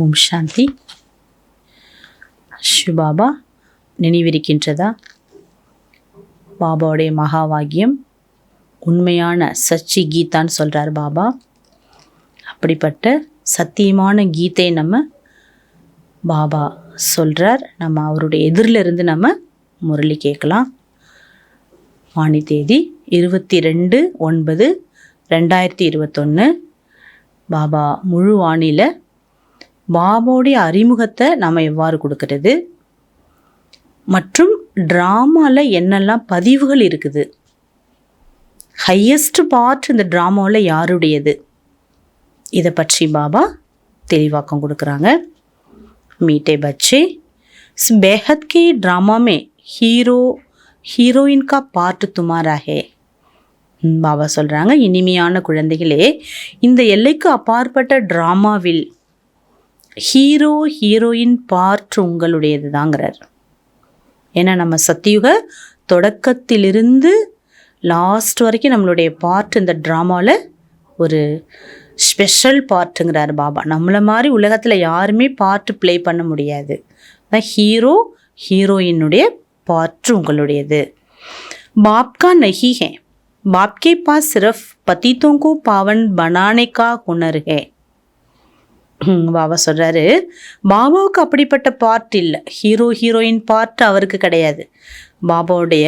ஓம் சாந்தி. சிவபாபா நினைவிருக்கின்றதா? பாபாவுடைய மகாவாக்கியம் உண்மையான சச்சி கீதான்னு சொல்கிறார் பாபா. அப்படிப்பட்ட சத்தியமான கீதை நம்ம பாபா சொல்கிறார். நம்ம அவருடைய எதிரிலிருந்து நம்ம முரளி கேட்கலாம். வாணி தேதி 22/9/2021. பாபா முழு வாணியில் பாபாவுடைய அறிமுகத்தை நாம் எவ்வாறு கொடுக்கறது மற்றும் ட்ராமாவில் என்னெல்லாம் பதிவுகள் இருக்குது, ஹையஸ்ட் பார்ட் இந்த ட்ராமாவில் யாருடையது, இதை பற்றி பாபா தெளிவாக்கம் கொடுக்குறாங்க. மீட்டே பச்சே, इस बेहद के ड्रामा में हीरोइन का पार्ट तुम्हारा है. பாபா சொல்கிறாங்க, இனிமையான குழந்தைகளே, இந்த எல்லைக்கு அப்பாற்பட்ட ட்ராமாவில் ஹீரோயின் பார்ட் உங்களுடையது தாங்கிறார். ஏன்னா நம்ம சத்தியுக தொடக்கத்திலிருந்து லாஸ்ட் வரைக்கும் நம்மளுடைய பார்ட் இந்த ட்ராமாவில் ஒரு ஸ்பெஷல் பார்ட்டுங்கிறார் பாபா. நம்மளை மாதிரி உலகத்தில் யாருமே பார்ட் ப்ளே பண்ண முடியாது. அதான் ஹீரோயினுடைய பார்ட் உங்களுடையது. பாப்கா நஹி ஹே, பாப்கே பாஸ் சிரஃப் பதீத்தோं को पावन बनाने का हुनर है. பாபா சொல்கிறாரு, பாபாவுக்கு அப்படிப்பட்ட பார்ட் இல்லை, ஹீரோயின் பார்ட் அவருக்கு கிடையாது. பாபாவுடைய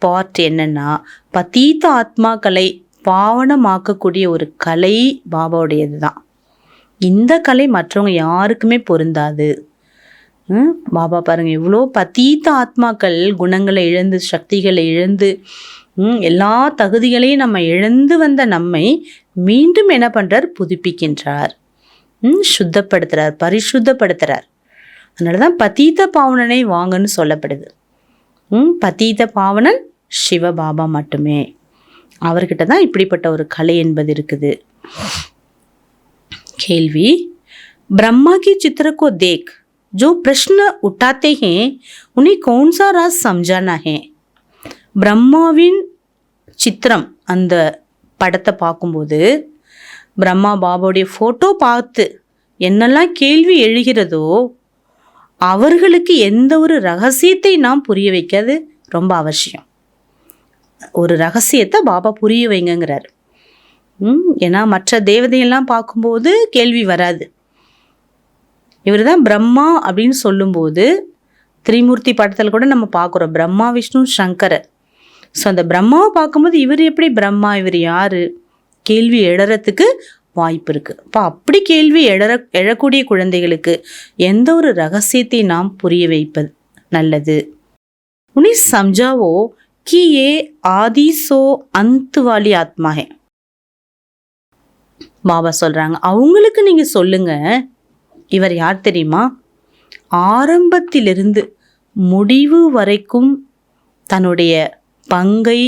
பார்ட் என்னென்னா பதீத்த ஆத்மாக்களை பாவனமாக்கக்கூடிய ஒரு கலை பாபாவுடையது தான். இந்த கலை மற்றவங்க யாருக்குமே பொருந்தாது. பாபா பாருங்கள், எவ்வளோ பதீத்த ஆத்மாக்கள் குணங்களை இழந்து சக்திகளை இழந்து எல்லா தகுதிகளையும் நம்ம இழந்து வந்த நம்மை மீண்டும் என்ன பண்ணுறார், புதுப்பிக்கின்றார், சுத்தப்படுத்துகிறார், பரிசுத்தப்படுத்துகிறார். அதனால தான் பதீத்த பாவனனை வாங்கன்னு சொல்லப்படுது. பதீத்த பாவனன் சிவபாபா மட்டுமே. அவர்கிட்ட தான் இப்படிப்பட்ட ஒரு கலை என்பது இருக்குது. கேள்வி, ब्रह्मा की चित्र को देख जो प्रश्न उठाते हैं उन्हें कौन सा राज समझाना है. பிரம்மாவின் சித்திரம், அந்த படத்தை பார்க்கும்போது பிரம்மா பாபாவுடைய ஃபோட்டோ பார்த்து என்னெல்லாம் கேள்வி எழுகிறதோ அவர்களுக்கு எந்த ஒரு ரகசியத்தை நாம் புரிய வைக்கிறது ரொம்ப அவசியம். ஒரு ரகசியத்தை பாபா புரிய வைங்கிறார். ஏன்னா மற்ற தேவதையெல்லாம் பார்க்கும்போது கேள்வி வராது. இவர் தான் பிரம்மா அப்படின்னு சொல்லும்போது திரிமூர்த்தி படத்தில் கூட நம்ம பார்க்குறோம், பிரம்மா விஷ்ணு சங்கரர். ஸோ அந்த பிரம்மாவை பார்க்கும்போது இவர் எப்படி பிரம்மா, இவர் யார், கேள்வி எழறதுக்கு வாய்ப்பு இருக்குது. அப்போ அப்படி கேள்வி எழக்கூடிய குழந்தைகளுக்கு எந்த ஒரு ரகசியத்தை நாம் புரிய வைப்பது நல்லது. உனி சம்ஜாவோ कि ये आदि सो अंत वाली आत्मा है. பாபா சொல்கிறாங்க, அவங்களுக்கு நீங்கள் சொல்லுங்க, இவர் யார் தெரியுமா, ஆரம்பத்திலிருந்து முடிவு வரைக்கும் தன்னுடைய பங்கை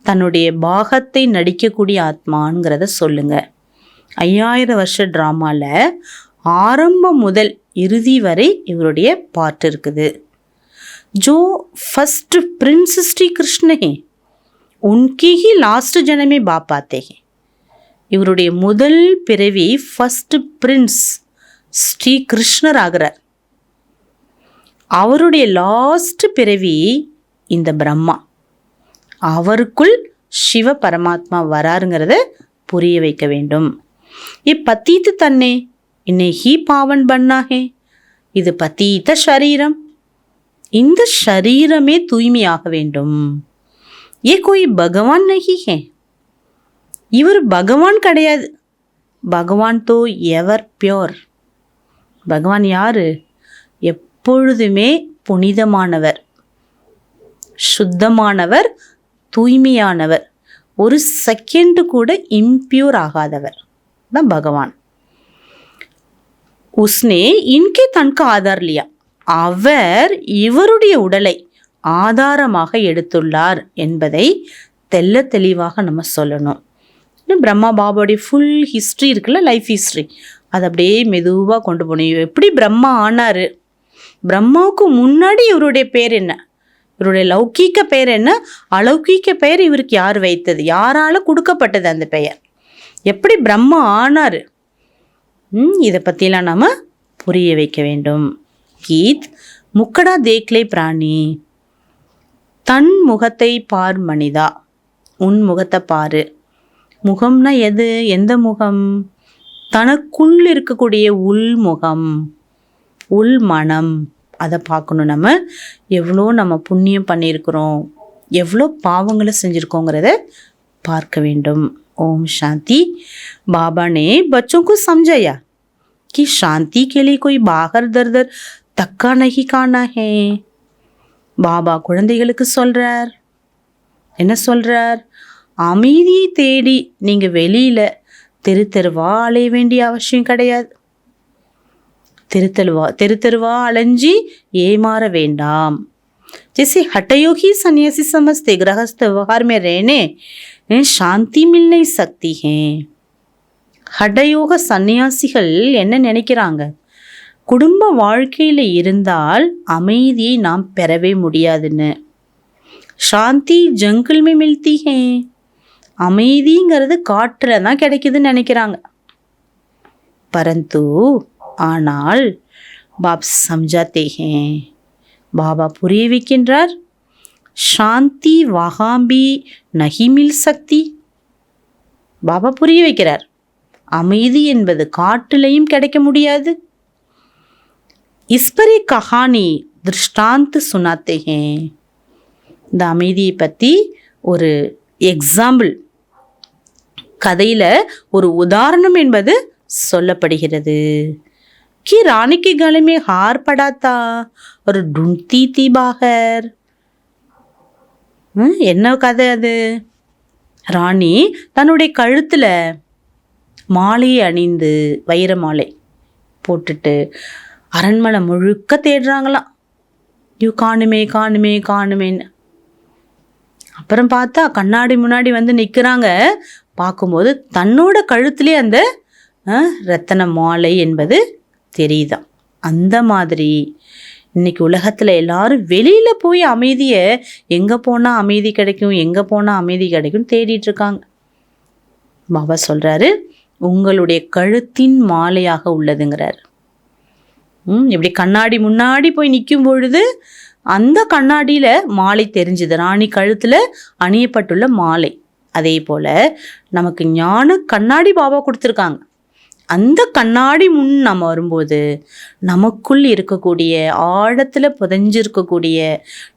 தன்னுடைய பாகத்தை நடிக்கக்கூடிய ஆத்மாங்கிறத சொல்லுங்க. 5000 வருஷ ட்ராமாவில் ஆரம்பம் முதல் இறுதி வரை இவருடைய பார்ட் இருக்குது. जो फर्स्ट प्रिंस श्री कृष्ण हैं उनकी ही लास्ट जन्म में बाप आते हैं. இவருடைய முதல் பிறவி ஃபர்ஸ்ட் பிரின்ஸ் ஸ்ரீ கிருஷ்ணர் ஆகிறார். அவருடைய லாஸ்ட் பிறவி இந்த பிரம்மா. அவருக்குள் சிவ பரமாத்மா வராருங்கிறத புரிய வைக்க வேண்டும். பத்தீத்து தன்னை இன்னை ஹீ பாவன் பண்ணா ஹே, இது பத்தீத்த சரீரம், இந்த ஷரீரமே தூய்மையாக வேண்டும். ஏ கோய் பகவான் நஹி ஹே, இவர் பகவான் கிடையாது. பகவான் தோ எவர் பியோர். பகவான் யாரு, எப்பொழுதுமே புனிதமானவர், சுத்தமானவர், தூய்மையானவர், ஒரு செகண்ட் கூட இம்பியூர் ஆகாதவர் தான் பகவான். உஸ்னே இன்கே தன்க ஆதார் லியா, அவர் இவருடைய உடலை ஆதாரமாக எடுத்துள்ளார் என்பதை தெல்ல தெளிவாக நம்ம சொல்லணும். பிரம்மா பாபாவுடைய ஃபுல் ஹிஸ்ட்ரி இருக்குல்ல, லைஃப் ஹிஸ்ட்ரி, அதை அப்படியே மெதுவாக கொண்டு போகணும். எப்படி பிரம்மா ஆனார், பிரம்மாவுக்கு முன்னாடி இவருடைய பேர் என்ன, இவருடைய லௌகீக பெயர் என்ன, அலௌகீக பெயர் இவருக்கு யார் வைத்தது, யாரால் கொடுக்கப்பட்டது அந்த பெயர், எப்படி பிரம்மா ஆனார், இதை பற்றிலாம் நாம் புரிய வைக்க வேண்டும். கீத் முக்கடா தேக்லே பிராணி, தன் முகத்தை பார் மனிதா, உன் முகத்தை பாரு. முகம்னா எது? எந்த முகம்? தனக்குள் இருக்கக்கூடிய உள்முகம், உள் மனம், அதை பார்க்கணும். நம்ம எவ்வளோ நம்ம புண்ணியம் பண்ணியிருக்கிறோம், எவ்வளோ பாவங்களை செஞ்சுருக்கோங்கிறத பார்க்க வேண்டும். ओम शांति। बाबा ने बच्चों को समझाया कि शांति के लिए कोई बाहर दर दर धक्का नहीं खाना है. பாபா குழந்தைகளுக்கு சொல்றார், என்ன சொல்றார்? அமைதியை தேடி நீங்கள் வெளியில் தெரு தெருவா அலைய வேண்டிய அவசியம் கிடையாது. தெரு தெருவா அலைஞ்சி ஏமாற வேண்டாம். जैसे हठयोगी सन्यासी समझते गृहस्थ व्यवहार में रहने शांति मिल नहीं सकती है. ஹடயோக சன்னியாசிகள் என்ன நினைக்கிறாங்க? குடும்ப வாழ்க்கையில் இருந்தால் அமைதியை நாம் பெறவே முடியாதுன்னு. சாந்தி ஜங்கிள் மே மில்தி ஹே, அமைதிங்கிறது காற்றில் தான் கிடைக்குதுன்னு நினைக்கிறாங்க. பரந்து ஆனால் பாப் சம்ஜாத்தே ஹே, பாபா புரிய வைக்கின்றார். சாந்தி வஹாம்பி நஹி மில் சக்தி, பாபா புரிய வைக்கிறார். அமைதி என்பது காட்டிலையும் கிடைக்க முடியாது. இஸ்பரி கஹானி திருஷ்டாந்த் சுனாத்தே ஹே, இந்த அமைதியை பற்றி ஒரு எக்ஸாம்பிள், கதையில் ஒரு உதாரணம் என்பது சொல்லப்படுகிறது. कि रानी के गले में हार पड़ा था और ढूंढती थी बाहर. என்ன கதை அது? ராணி தன்னுடைய கழுத்தில் மாலையை அணிந்து, வைர மாலை போட்டுட்டு அரண்மனை முழுக்க தேடுறாங்களாம். ஐயோ காணுமே காணுமே காணுமேன்னு. அப்புறம் பார்த்தா கண்ணாடி முன்னாடி வந்து நிற்கிறாங்க. பார்க்கும்போது தன்னோட கழுத்திலே அந்த ரத்தன மாலை என்பது தெரியுதான். அந்த மாதிரி இன்னைக்கு உலகத்தில் எல்லாரும் வெளியில் போய் அமைதியை எங்கே போனால் அமைதி கிடைக்கும், எங்கே போனால் அமைதி கிடைக்கும் தேடிட்டு இருக்காங்க. பாபா சொல்கிறாரு, உங்களுடைய கழுத்தின் மாலையாக உள்ளதுங்கிறார். இப்படி கண்ணாடி முன்னாடி போய் நிற்கும் பொழுது அந்த கண்ணாடியில் மாலை தெரிஞ்சுது, ராணி கழுத்தில் அணியப்பட்டுள்ள மாலை. அதே போல் நமக்கு ஞான கண்ணாடி பாபா கொடுத்துருக்காங்க. அந்த கண்ணாடி முன் நம்ம வரும்போது நமக்குள் இருக்கக்கூடிய, ஆழத்தில் புதைஞ்சிருக்கக்கூடிய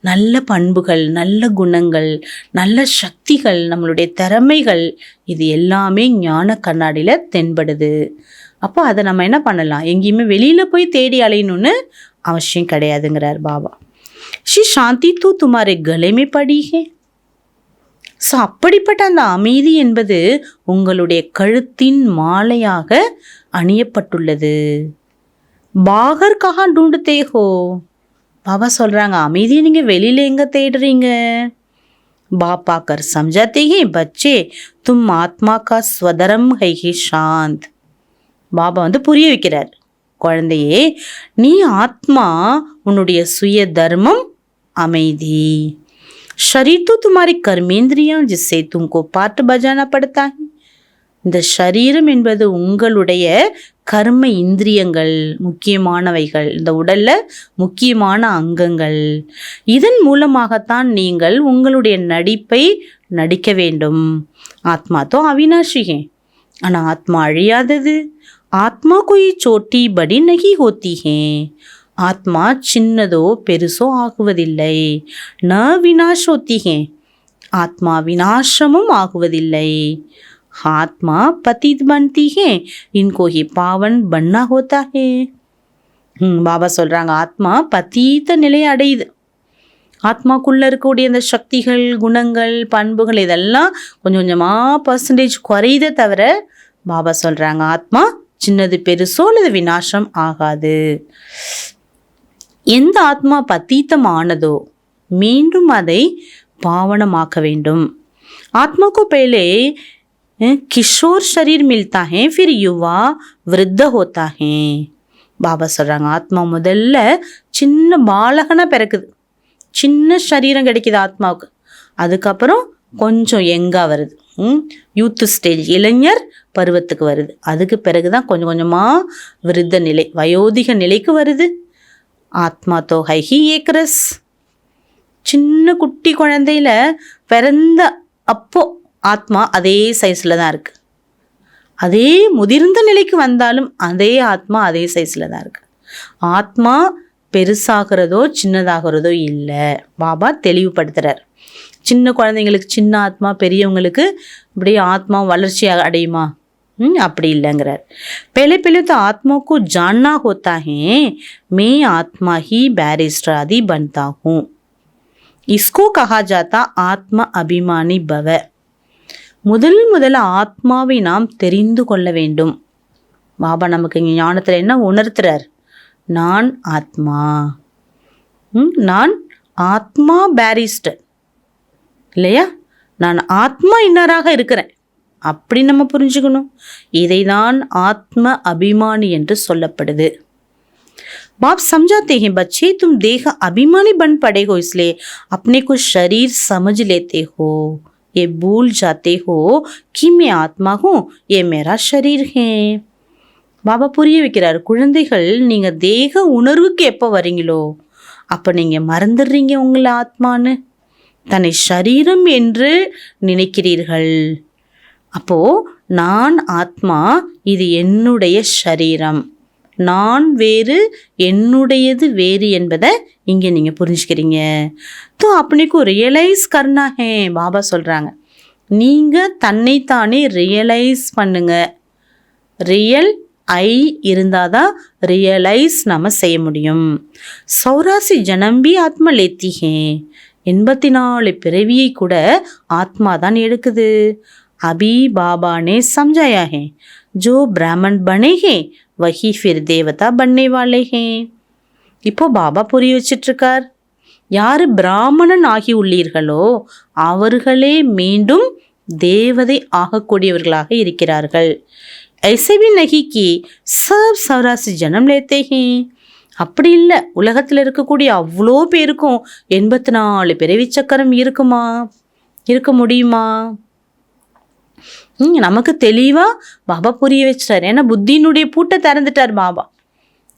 நல்ல பண்புகள், நல்ல குணங்கள், நல்ல சக்திகள், நம்மளுடைய திறமைகள், இது எல்லாமே ஞான கண்ணாடியில் தென்படுது. அப்போ அதை நம்ம என்ன பண்ணலாம்? எங்கேயுமே வெளியில் போய் தேடி அலையணும்னு அவசியம் கிடையாதுங்கிறார் பாபா. ஸ்ரீ சாந்தி தூ துமாரே கலைமே படிகே. ஸோ அப்படிப்பட்ட அந்த அமைதி என்பது உங்களுடைய கழுத்தின் மாலையாக அணியப்பட்டுள்ளது. பாகர் கஹா ढूंढते हो, பாபா சொல்கிறாங்க அமைதியை நீங்கள் வெளியில் எங்கே தேடுறீங்க? बाप आकर समझाते हैं बच्चे तुम आत्मा का स्वधर्म है ही शांत. பாபா வந்து புரிய வைக்கிறார், குழந்தையே நீ ஆத்மா, உன்னுடைய சுய தர்மம் அமைதி. शरीर तो तुम्हारी कर्मेंद्रियां जिससे तुमको पाठ बजाना पड़ता है. இந்த சரீரம் என்பது உங்களுடைய கர்ம இந்திரியங்கள், முக்கியமானவைகள், இந்த உடல்ல முக்கியமான அங்கங்கள். இதன் மூலமாகத்தான் நீங்கள் உங்களுடைய நடிப்பை நடிக்க வேண்டும். ஆத்மா தோ அவினாஷி ஹே, ஆனால் ஆத்மா அழியாதது. ஆத்மா कोई छोटी बड़ी नहीं होती है. ஆத்மா சின்னதோ பெருசோ ஆகுவதில்லை. ந வினாஷ் ஹோத்தி ஹே, ஆத்மா வினாசமும் ஆகுவதில்லை. ஆத்மா பतित बनती है, इनको ही पावन बनना होता है. பாபா சொல்கிறாங்க ஆத்மா பத்தீத்த நிலையை அடையுது. ஆத்மாக்குள்ளே இருக்கக்கூடிய இந்த சக்திகள், குணங்கள், பண்புகள் இதெல்லாம் கொஞ்சம் கொஞ்சமாக பர்சன்டேஜ் குறையுதே தவிர பாபா சொல்கிறாங்க ஆத்மா சின்னது பெருசோ அல்லது வினாசம் ஆகாது. எந்த ஆத்மா பத்தீத்தமானதோ மீண்டும் அதை பாவனமாக்க வேண்டும். आत्मा को पहले किशोर शरीर मिलता है, फिर युवा वृद्ध होता है. பாபா சொல்கிறாங்க ஆத்மா முதல்ல சின்ன பாலகனாக பிறக்குது, சின்ன சரீரம் கிடைக்குது ஆத்மாவுக்கு. அதுக்கப்புறம் கொஞ்சம் யங்காக வருது, யூத் ஸ்டேஜ், இளைஞர் பருவத்துக்கு வருது. அதுக்கு பிறகுதான் கொஞ்சம் கொஞ்சமாக விருத்த நிலை, வயோதிக நிலைக்கு வருது. ஆத்மா தோ ஹைஹி ஏக்ரஸ். சின்ன குட்டி குழந்தையில பிறந்த அப்போ ஆத்மா அதே சைஸில் தான் இருக்குது. அதே முதிர்ந்த நிலைக்கு வந்தாலும் அதே ஆத்மா அதே சைஸில் தான் இருக்குது. ஆத்மா பெருசாகிறதோ சின்னதாகிறதோ இல்லை. பாபா தெளிவுபடுத்துகிறார். சின்ன குழந்தைங்களுக்கு சின்ன ஆத்மா, பெரியவங்களுக்கு இப்படி ஆத்மா வளர்ச்சி அடையுமா? அப்படி இல்லைங்கிறார். पहले पहले तो आत्मा को जानना होता है, मैं आत्मा ही बैरिस्टर आदि बनता हूँ, इसको कहा जाता ஆத்மா அபிமானி பவ. முதல்ல ஆத்மாவை நாம் தெரிந்து கொள்ள வேண்டும். பாபா நமக்கு இங்கே ஞானத்தில் என்ன உணர்த்துறார்? நான் ஆத்மா, நான் ஆத்மா பேரிஸ்டர் இல்லையா? நான் ஆத்மா இன்னராக இருக்கிறேன், அப்படி நம்ம புரிஞ்சுக்கணும். இதை தான் ஆத்ம அபிமானி என்று சொல்லப்படுது. बाप समझाते हैं, बच्चे तुम देह अभिमानी बन पड़े हो, इसलिए अपने को शरीर समझ लेते हो, ये भूल जाते हो कि मैं आत्मा हूँ, ये मेरा शरीर है. பாபா புரிய வைக்கிறார், குழந்தைகள் நீங்கள் தேக உணர்வுக்கு எப்போ வரீங்களோ அப்போ நீங்கள் மறந்துடுறீங்க உங்களை ஆத்மான்னு, தன்னை சரீரம் என்று நினைக்கிறீர்கள். அப்போது நான் ஆத்மா, இது என்னுடைய சரீரம், நான் வேறு என்னுடையது வேறு என்பதை இங்கே நீங்கள் புரிஞ்சுக்கிறீங்க. தோ அப்படிக்கு ரியலைஸ் கர்னா ஹே. பாபா சொல்கிறாங்க, நீங்கள் தன்னைத்தானே ரியலைஸ் பண்ணுங்க. ரியல் ஐ இருந்தால் தான் ரியலைஸ் நம்ம செய்ய முடியும். 84 ஜனம்பி ஆத்மா லேத்தி ஹே. 84 பிறவியை கூட ஆத்மா தான் எடுக்குது. अभी बाबा ने समझाया है, जो ब्राह्मण बने हैं वही फिर देवता बनने वाले हैं. இப்போ பாபா புரிய வச்சிட்ருக்கார், யார் பிராமணன் ஆகி உள்ளீர்களோ அவர்களே மீண்டும் தேவதை ஆகக்கூடியவர்களாக இருக்கிறார்கள். ऐसे भी नहीं कि सब 84 जन्म लेते हैं. அப்படி இல்லை, உலகத்தில் இருக்கக்கூடிய அவ்வளோ பேருக்கும் 84 பிறவி சக்கரம் இருக்குமா? இருக்க முடியுமா? நமக்கு தெளிவாக பாபா புரிய வச்சிட்டார். ஏன்னா புத்தியினுடைய பூட்டை திறந்துட்டார் பாபா.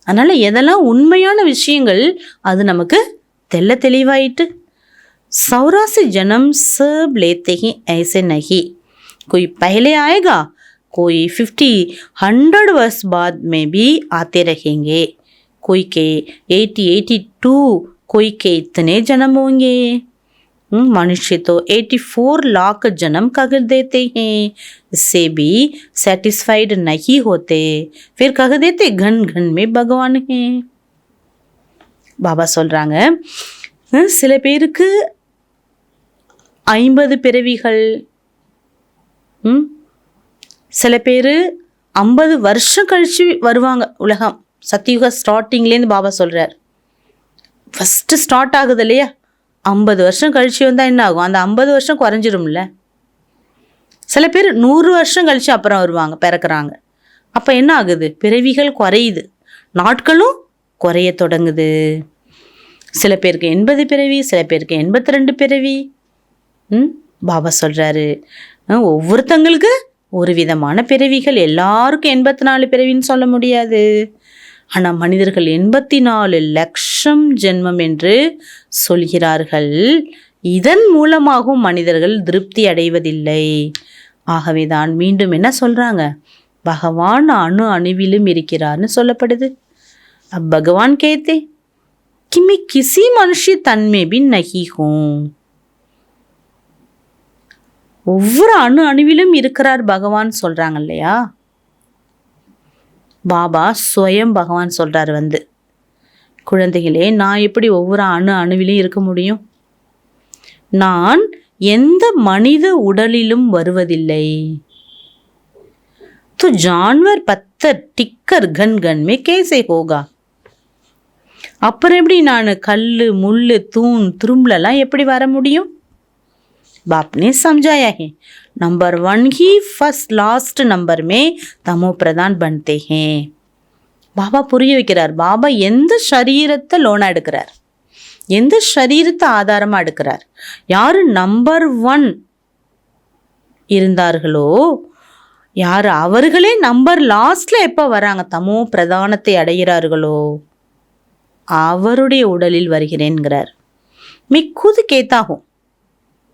அதனால் எதெல்லாம் உண்மையான விஷயங்கள் அது நமக்கு தெளிவாயிட்டு. 84 जन्म सब लेते हैं, ऐसे नहीं. कोई पहले आएगा, कोई 50-100 वर्ष बाद में भी आते रहेंगे. कोई के 80-82, कोई के इतने जन्म होंगे. मनुष्य तो 84 लाख जन्म कर देते हैं, इससे भी सेटिस्फाइड नहीं होते, फिर कह देते घन घन में भगवान हैं. பாபா சொல்கிறாங்க, சில பேருக்கு 50 பிறவிகள், சில பேர் 50 வருஷம் கழித்து வருவாங்க உலகம். சத்தியுக ஸ்டார்டிங்லேருந்து பாபா சொல்கிறார், ஃபஸ்ட்டு ஸ்டார்ட் ஆகுது இல்லையா, 50 வருஷம் கழிச்சு வந்தால் என்ன ஆகும்? அந்த 50 வருஷம் குறைஞ்சிரும்ல. சில பேர் 100 வருஷம் கழித்து அப்புறம் வருவாங்க, பிறக்கிறாங்க. அப்போ என்ன ஆகுது? பிறவிகள் குறையுது, நாட்களும் குறைய தொடங்குது. சில பேருக்கு 80 பிறவி, சில பேருக்கு 82 பிறவி. பாபா சொல்கிறாரு, ஒவ்வொருத்தங்களுக்கு ஒரு விதமான பிறவிகள், எல்லாருக்கும் 84 பிறவின்னு சொல்ல முடியாது. ஆனால் மனிதர்கள் 84 லட்சம் ஜென்மம் என்று சொல்கிறார்கள். இதன் மூலமாகவும் மனிதர்கள் திருப்தி அடைவதில்லை. ஆகவே தான் மீண்டும் என்ன சொல்கிறாங்க? பகவான் அணு அணுவிலும் இருக்கிறார்னு சொல்லப்படுது. अब भगवान कहते कि मैं किसी मनुष्य तन में भी नहीं हूँ. ஒவ்வொரு அணு அணுவிலும் இருக்கிறார் பகவான் சொல்கிறாங்க இல்லையா? பாபா ஸ்வயம் பகவான் சொல்கிறார் வந்து, குழந்தைகளே, நான் எப்படி ஒவ்வொரு அணு அணுவிலும் இருக்க முடியும்? நான் எந்த மனித உடலிலும் வருவதில்லை. तो जानवर पत्थर टिक्कर घन घन में कैसे होगा? அப்புறம் எப்படி நான் கல் முள் தூண் துரும்புலலாம் எப்படி வர முடியும்? बाप ने समझाया है, नंबर 1 ही फर्स्ट लास्ट नंबर में तमो प्रधान बनते हैं. பாபா புரிய வைக்கிறார். பாபா எந்த சரீரத்தை லோனாக எடுக்கிறார், எந்த சரீரத்தை ஆதாரமாக எடுக்கிறார்? யார் நம்பர் 1 இருந்தார்களோ யார் அவர்களே நம்பர் லாஸ்ட்ல எப்போ வராங்க, தமோ பிரதானத்தை அடைகிறார்களோ அவருடைய உடலில் வருகிறேன்கிறார். मैं खुद कहता हूँ,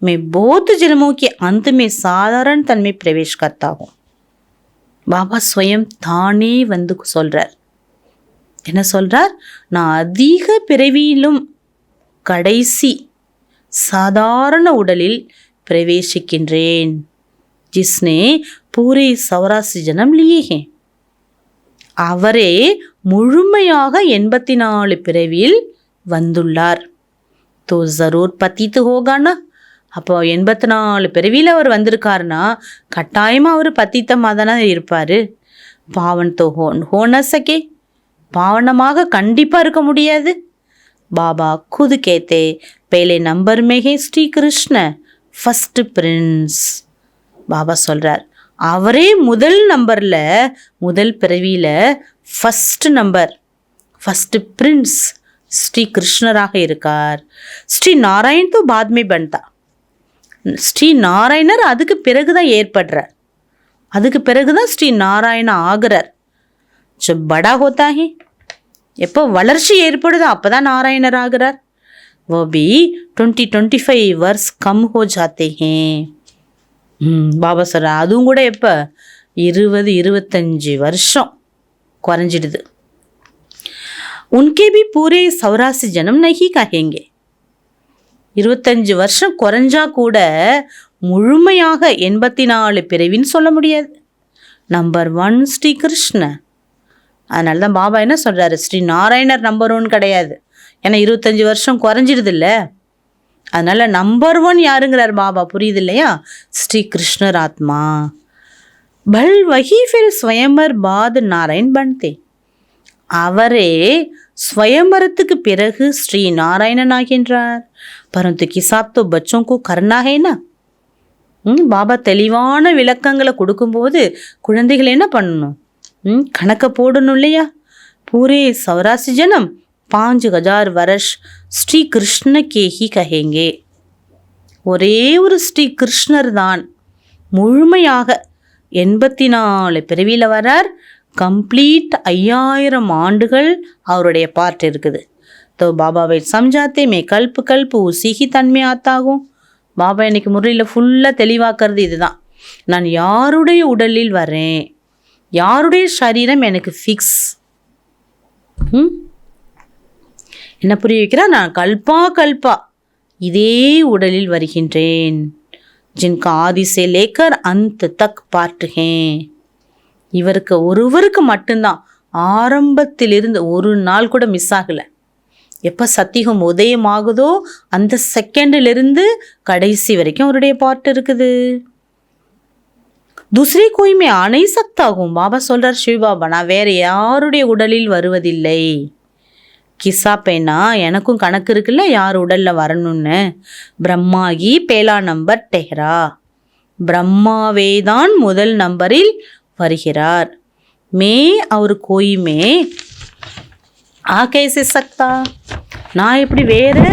मैं बहुत जन्मों के अंत में साधारण तन में प्रवेश करता हूँ. பாபா ஸ்வயம் தானே வந்து சொல்றார். என்ன சொல்றார்? நான் அதிக பிறவியிலும் கடைசி சாதாரண உடலில் பிரவேசிக்கின்றேன். जिसने पूरे 84 जन्म लिए हैं. அவரே முழுமையாக 84 பிறவியில் வந்துள்ளார். तो जरूर पतित होगा ना. அப்போ 84 பிறவியில் அவர் வந்திருக்காருன்னா கட்டாயமாக அவர் பத்தித்தமாக தானே இருப்பார். பாவன் தோ ஹோன சகே, பாவனமாக கண்டிப்பாக இருக்க முடியாது. பாபா खुद कहते पहले नंबर में है श्री कृष्ण फर्स्ट प्रिंस. பாபா சொல்கிறார் அவரே முதல் நம்பரில் முதல் பிறவியில் first number first prince Shri கிருஷ்ணராக இருக்கார். ஸ்ரீ நாராயண் தோ பாத்மே பன்தா. ஸ்ரீ நாராயணர் அதுக்கு பிறகு தான் ஏற்படுறார், அதுக்கு பிறகு தான் ஸ்ரீ நாராயண ஆகிறார். जो बड़ा होता है, எப்போ வளர்ச்சி ஏற்படுதோ அப்போ தான் நாராயணர் ஆகிறார். वो भी 20-25 वर्ष कम हो जाते हैं. பாபா சொல்ற அதுவும் கூட எப்போ 20-25 வருஷம் குறைஞ்சிடுது. उनके भी पूरे 84 जन्म नहीं कहेंगे. 25 வருஷம் குறைஞ்சா கூட முழுமையாக 84 பிறவின்னு சொல்ல முடியாது. நம்பர் 1 ஸ்ரீ கிருஷ்ண. அதனால தான் பாபா என்ன சொல்கிறாரு, ஸ்ரீ நாராயணர் நம்பர் 1 கிடையாது. ஏன்னா 25 வருஷம் குறைஞ்சிடுது இல்லை. அதனால் நம்பர் 1 யாருங்கிறார் பாபா, புரியுது இல்லையா? ஸ்ரீ கிருஷ்ணர் ஆத்மா. பல் வஹி ஃபிர் ஸ்வயம்பர் பாத் நாராயண் பன்தே. அவரே ஸ்வயம்பரத்துக்கு பிறகு ஸ்ரீ நாராயணன் ஆகின்றார். பரந்து கிசாப் தோ பச்சோं को करना है ना. பாபா தெளிவான விளக்கங்களை கொடுக்கும்போது குழந்தைகள் என்ன பண்ணணும், கணக்கை போடணும் இல்லையா? பூரே 84 ஜனம் 5000 வருஷ் ஸ்ரீ கிருஷ்ண கேஹி கஹேங்கே. ஒரே ஒரு ஸ்ரீ கிருஷ்ணர் தான் முழுமையாக 84 பிறவியில் வரார். கம்ப்ளீட் 5000 ஆண்டுகள் அவருடைய பார்ட் இருக்குது. तो பாபாவை சம்ஜாத்தே மே கல்ப் கல்ப் உசிஹி தன்மை ஆத்தாகும். பாபா இன்னைக்கு முறையில் ஃபுல்லாக தெளிவாக்குறது இதுதான். நான் யாருடைய உடலில் வரேன், யாருடைய சரீரம் எனக்கு ஃபிக்ஸ். என்ன புரிய வைக்கிறா, நான் கல்பா கல்பா இதே உடலில் வருகின்றேன். ஜின்கா ஆதி சே லேக்கர் அந்த தக் பார்ட்டுகேன். இவருக்கு ஒருவருக்கு மட்டும்தான் ஆரம்பத்திலிருந்து ஒரு நாள் கூட மிஸ் ஆகலை. எப்போ சத்தியம் உதயமாகுதோ அந்த செகண்டிலிருந்து கடைசி வரைக்கும் அவருடைய பார்ட் இருக்குது. துஸ்ரீ கோய்மே ஆணை சக்தாகும். பாபா சொல்கிறார் சிவபாபா, நான் வேறு யாருடைய உடலில் வருவதில்லை. கிசா பேனா எனக்கும் கணக்கு இருக்குல்ல யார் உடலில் வரணும்னு. பிரம்மாகி பேலா நம்பர் டெஹ்ரா. பிரம்மாவே தான் முதல் நம்பரில் வருகிறார். மே அவர் கோயுமே ஆ கேசே சக்தா. நான் எப்படி வேறு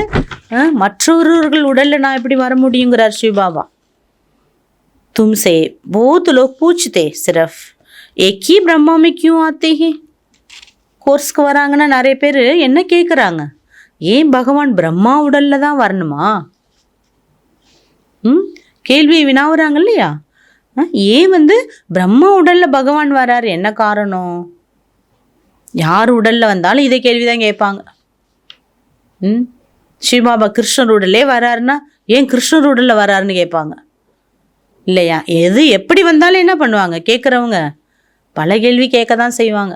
மற்றவர்கள் உடலில் நான் எப்படி வர முடியுங்கிறார் சிவபாபா. तुमसे बहुत लोग पूछते सिर्फ एक ही ब्रह्मा में क्यों आते हैं. கோர்ஸ்க்கு வராங்கன்னா நிறைய பேர் என்ன கேட்குறாங்க, ஏன் பகவான் பிரம்மா உடலில் தான் வரணுமா? கேள்வி வினாவுறாங்க இல்லையா? ஏன் பிரம்மா உடலில் பகவான் வராரு, என்ன காரணம்? யார் உடலில் வந்தாலும் இதே கேள்வி தான் கேட்பாங்க. சிவபாபா கிருஷ்ணர் உடலே வராருன்னா ஏன் கிருஷ்ணர் உடலில் வராருன்னு கேட்பாங்க இல்லையா? எது எப்படி வந்தாலும் என்ன பண்ணுவாங்க, கேட்குறவங்க பல கேள்வி கேட்க தான் செய்வாங்க.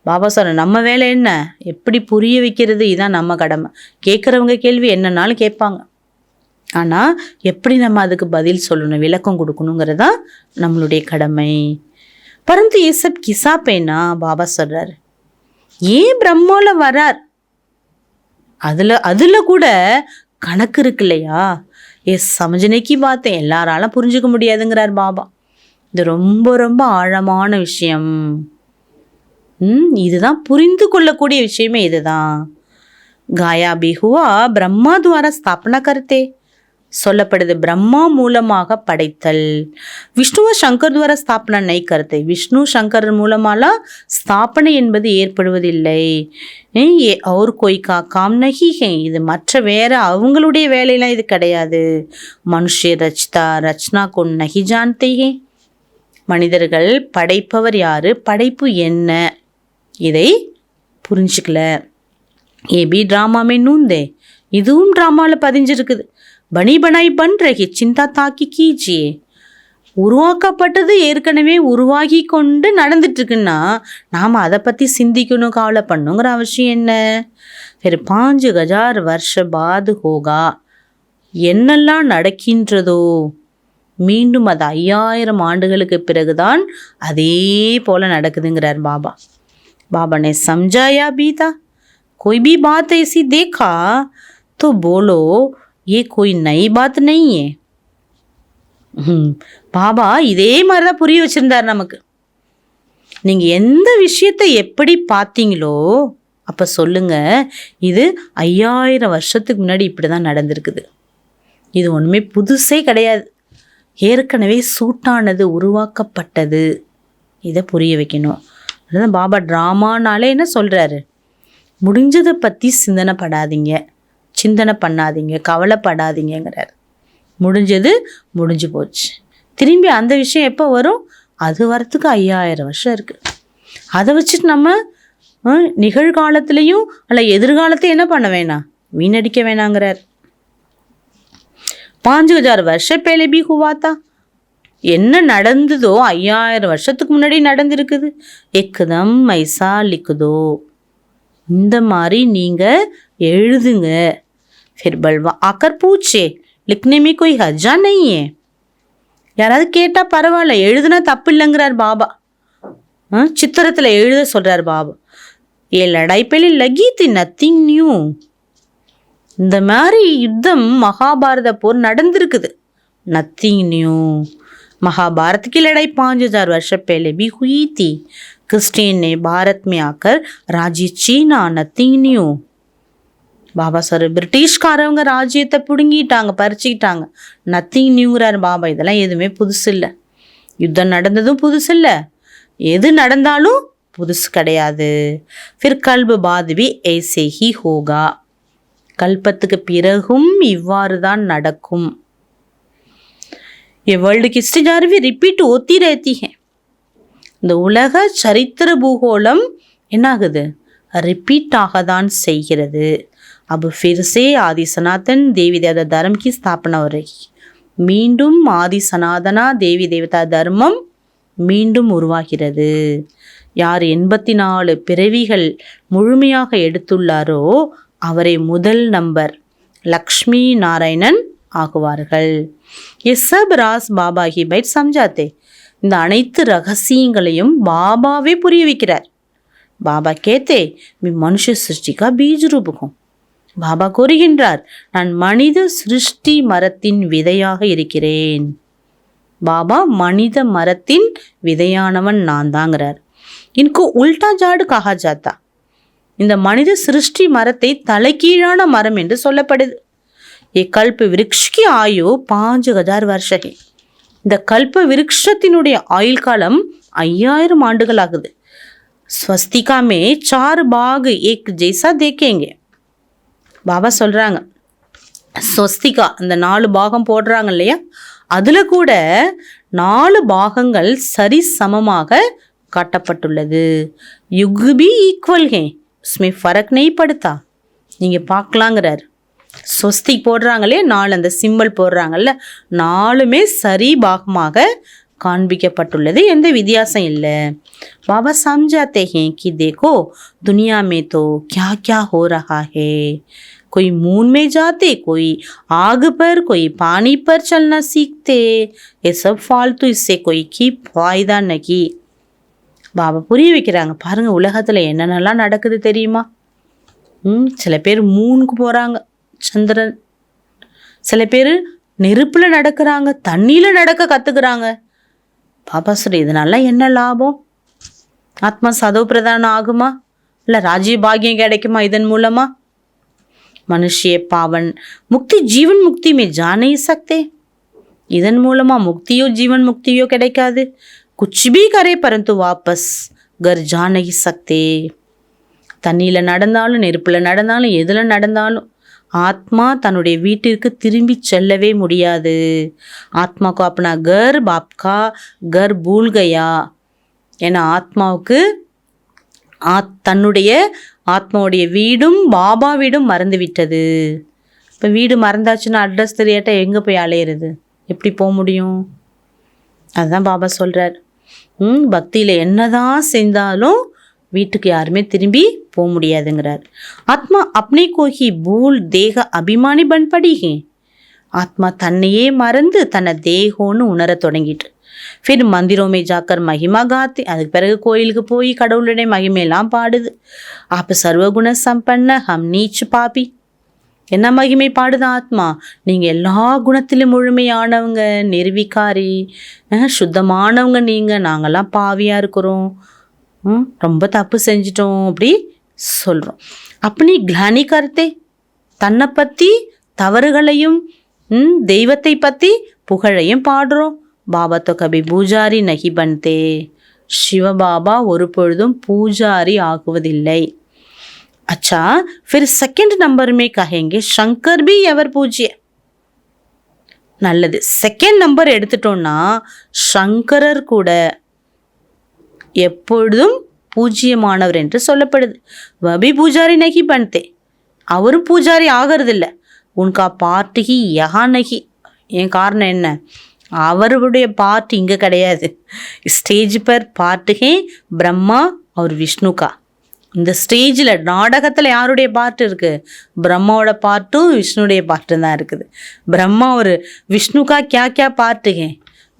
பாபா சொல்ற நம்ம வேலை என்ன, எப்படி புரிய வைக்கிறது, இதுதான் நம்ம கடமை. கேட்குறவங்க கேள்வி என்னன்னாலும் கேட்பாங்க, ஆனால் எப்படி நம்ம அதுக்கு பதில் சொல்லணும், விளக்கம் கொடுக்கணுங்கிறது தான் நம்மளுடைய கடமை. பரந்து ये सब किसा पेना. பாபா சொல்கிறார் ஏன் பிரம்மாவில் வரார், அதில் கூட கணக்கு இருக்கு இல்லையா? சமஜனைக்கு பார்த்தேன், எல்லாராலும் புரிஞ்சுக்க முடியாதுங்கிறார் பாபா. இது ரொம்ப ரொம்ப ஆழமான விஷயம். இதுதான் புரிந்து கொள்ளக்கூடிய விஷயமே இதுதான். गाया भी हुआ ब्रह्मा द्वारा स्थापना करते. சொல்லப்படுது. பிரம்மா மூலமாக படைத்தல். விஷ்ணுவ சங்கர் துவார ஸ்தாபனா நை கருத்தை. விஷ்ணு சங்கர் மூலமாலாம் ஸ்தாபனை என்பது ஏற்படுவதில்லை. அவர் கோய்கா காம் நகி ஹே. இது மற்ற வேற அவங்களுடைய வேலையெல்லாம் இது கிடையாது. மனுஷ ரச்தா ரச்சனா கொன் நகி ஜான்தே ஹே. மனிதர்கள் படைப்பவர் யாரு, படைப்பு என்ன, இதை புரிஞ்சுக்கல. ஏபி ட்ராமாமே நூந்தே. இதுவும் ட்ராமாவில் பதிஞ்சிருக்குது. பனி பனாய் பன் ரகி சிந்தா தாக்கி கீஜியே. உருவாக்கப்பட்டது ஏற்கனவே உருவாகி கொண்டு நடந்துட்டு இருக்குன்னா நாம் அதை பற்றி சிந்திக்கணும், கவலை பண்ணுங்கிற அவசியம் என்ன? फिर 5000 வருஷ பாத் ஹோகா. என்னெல்லாம் நடக்கின்றதோ மீண்டும் அது 5000 ஆண்டுகளுக்கு பிறகுதான் அதே போல் நடக்குதுங்கிறார் பாபா. बाबा ने समझाया भी था, कोई भी बात ऐसी देखा तो बोलो ये कोई नई बात नहीं है. பாபா இதே மாதிரி தான் புரிய வச்சிருந்தார் நமக்கு. நீங்கள் எந்த விஷயத்தை எப்படி பார்த்தீங்களோ அப்போ சொல்லுங்க, இது 5000 வருஷத்துக்கு முன்னாடி இப்படி தான் நடந்திருக்குது. இது ஒன்றுமே புதுசே கிடையாது, ஏற்கனவே சூட்டானது, உருவாக்கப்பட்டது. இதை புரிய வைக்கணும். அதுதான் பாபா ட்ராமானாலே என்ன சொல்கிறாரு, முடிஞ்சதை பற்றி சிந்தனை பண்ணாதீங்க, கவலைப்படாதீங்கிறார். முடிஞ்சது முடிஞ்சு போச்சு. திரும்பி அந்த விஷயம் எப்போ வரும்? அது வரத்துக்கு 5000 வருஷம் இருக்குது. அதை வச்சுட்டு நம்ம நிகழ்காலத்துலேயும் அல்ல எதிர்காலத்தையும் என்ன பண்ண வேணாம், வீணடிக்க வேணாங்கிறார். 5000 வருஷம் பேலே பி ஹுவாத்தா. என்ன நடந்ததோ 5000 வருஷத்துக்கு முன்னாடி நடந்திருக்குது. எக்குதம் ஐசா லிக்குதோ. இந்த மாதிரி நீங்கள் எழுதுங்க. फिर बलवा आकर पूछे लिखने में कोई हर्जा नहीं है. யாராவது கேட்டால் பரவாயில்ல, எழுதுனா தப்பு இல்லைங்கிறார் பாபா. சித்திரத்தில் எழுத சொல்கிறார் பாபா. ஏ லடாய் பேலே லகி தி நத்திங் நியூ. இந்த மாதிரி யுத்தம் மகாபாரத போர் நடந்திருக்குது. Nothing new. महाभारत की लड़ाई 5000 वर्ष पहले भी हुई थी. क्रिस्टियन ने भारत में आकर राज्य चीना. Nothing new. பாபா சார் பிரிட்டிஷ்காரவங்க ராஜ்யத்தை பிடுங்கிட்டாங்க, பறிச்சுக்கிட்டாங்க. நத்திங் நியூங்கிறார் பாபா. இதெல்லாம் எதுவுமே புதுசு இல்லை. யுத்தம் நடந்ததும் புதுசு இல்லை, எது நடந்தாலும் புதுசு கிடையாது. फिर कल्ब बाद भी ऐसे ही होगा. கல்பத்துக்கு பிறகும் இவ்வாறு தான் நடக்கும். ये वर्ल्ड की हिस्ट्री भी रिपीट होती रहती है. இந்த உலக சரித்திர பூகோளம் என்னாகுது, ரிப்பீட் ஆக தான் செய்கிறது. अब फिर से आदि सनातन देवी देवता धर्म की स्थापना हो रही. மீண்டும் ஆதி சனாதனா தேவி தேவதா தர்மம் மீண்டும் உருவாகிறது. யார் 84 பிறவிகள் முழுமையாக எடுத்துள்ளாரோ அவரை முதல் நம்பர் லக்ஷ்மி நாராயணன் ஆகுவார்கள். ये सब राज बाबा ही बैठ समझाते. இந்த அனைத்து ரகசியங்களையும் பாபாவே புரிய வைக்கிறார். பாபா கேத்தே मी मनुष्य सृष्टि का बीज रूप हूँ. பாபா கூறுகின்றார், நான் மனித சிருஷ்டி மரத்தின் விதையாக இருக்கிறேன். பாபா மனித மரத்தின் விதையானவன் நான் தாங்கிறார். இன்கோ உல்டா ஜாடு கஹா ஜாத்தா. இந்த மனித சிருஷ்டி மரத்தை தலைகீழான மரம் என்று சொல்லப்படுது. கல்ப விருக்ஷி ஆயு 5000 வருஷ. இந்த கல்ப விருக்ஷத்தினுடைய ஆயுள் காலம் 5000 ஆண்டுகள் ஆகுது. ஸ்வஸ்திகா மே 4 பாக் ஏக் ஜெய்சா தேக்கேங்க. பாபா சொல்கிறாங்க, ஸ்வஸ்திகா அந்த 4 பாகம் போடுறாங்க இல்லையா, அதில் கூட 4 பாகங்கள் சரி சமமாக காட்டப்பட்டுள்ளது. யுக் பி ஈக்குவல் ஹே, உஸ்மே ஃபரக் நெய் படுத்தா. நீங்கள் பார்க்கலாங்கிறார். ஸ்வஸ்திக் போடுறாங்களே 4, அந்த சிம்பிள் போடுறாங்கல்ல, 4மே சரி பாகமாக காண்பிக்கப்பட்டுள்ளது, எந்த வித்தியாசம் இல்லை. பாபா समझाते हैं कि देखो दुनिया में तो क्या क्या हो रहा है. कोई मून में जाते, कोई आग पर, कोई पानी पर चलना सीखते. ये सब फालतू, इससे कोई की फायदा नहीं. பாபா புரிய வைக்கிறாங்க. பாருங்க உலகத்தில் என்னென்னலாம் நடக்குது தெரியுமா? சில பேர் மூனுக்கு போகிறாங்க, சந்திரன். சில பேர் நெருப்பில் நடக்கிறாங்க, தண்ணியில் நடக்க கற்றுக்குறாங்க. பாபா சொல்லி இதனால என்ன லாபம்? ஆத்மா சதோ பிரதானம் ஆகுமா? இல்லை ராஜ்ய பாகியம் கிடைக்குமா இதன் மூலமாக? மனுஷிய பாவன் முக்தி ஜீவன் முக்தி மே ஜா नहीं सकते. இதன் மூலமா முக்தியோ ஜீவன் முக்தியோ கிடைக்காது. कुछ भी करे परंतु वापस घर जा नहीं सकते. தண்ணியில் நடந்தாலும் நெருப்பில் நடந்தாலும் எதில் நடந்தாலும் ஆத்மா தன்னுடைய வீட்டிற்கு திரும்பி செல்லவே முடியாது. ஆத்மா को अपना घर बाप का घर भूल गया. ஏன்னா ஆத்மாவுக்கு தன்னுடைய ஆத்மாவுடைய வீடும் பாபா வீடும் மறந்து விட்டது. இப்போ வீடு மறந்தாச்சுன்னா அட்ரஸ் தெரியாட்டா எங்கே போய் அலையிறது, எப்படி போக முடியும்? அதுதான் பாபா சொல்கிறார். பக்தியில் என்னதான் செஞ்சாலும் வீட்டுக்கு யாருமே திரும்பி போக முடியாதுங்கிறார். ஆத்மா अपने को ही भूल தேக அபிமானி பன் படி है. ஆத்மா தன்னையே மறந்து தன்னை தேகோன்னு உணர தொடங்கிட்டு फिर मंदिरों में जाकर महिमा गाते. அதுக்கு பிறகு கோயிலுக்கு போய் கடவுளுடைய மகிமையெல்லாம் பாடுது. आप सर्वगुण संपन्न हम नीच पापी. என்ன மகிமை பாடுது ஆத்மா? நீங்கள் எல்லா குணத்திலும் முழுமையானவங்க, நிர்விகாரி, சுத்தமானவங்க, நீங்கள் நாங்கள்லாம் பாவியாக இருக்கிறோம், ரொம்ப தப்பு செஞ்சிட்டோம் அப்படி சொல்கிறோம். அப்படி கிளானி கருத்தே தன்னை பற்றி தவறுகளையும் தெய்வத்தை பற்றி புகழையும் பாடுறோம். பாபா तो कभी பூஜாரி नहीं बनते. சிவபாபா ஒரு பொழுதும் பூஜாரி ஆகுவதில்லை. अच्छा फिर सेकंड नंबर में कहेंगे शंकर भी எவர் பூஜ்ய. நல்லது. செகண்ட் நம்பர் எடுத்துட்டோம்னா சங்கரர் கூட எப்பொழுதும் பூஜ்யமானவர் என்று சொல்லப்படுது. வபி பூஜாரி நகி பன்தே. அவரும் பூஜாரி ஆகிறதில்ல. உன்கா பார்ட் ஹி யஹா நகி. என் காரணம் என்ன? அவருடைய பார்ட் இங்கே கிடையாது. ஸ்டேஜ் பர் பார்ட் ஹே பிரம்மா और விஷ்ணு கா. இந்த ஸ்டேஜில் நாடகத்தில் யாருடைய பார்ட் இருக்குது? பிரம்மாவோட பார்ட்டும் விஷ்ணுடைய பார்ட்டும் தான் இருக்குது. பிரம்மா ஒரு விஷ்ணுக்கா क्या பார்ட்டு ஹே.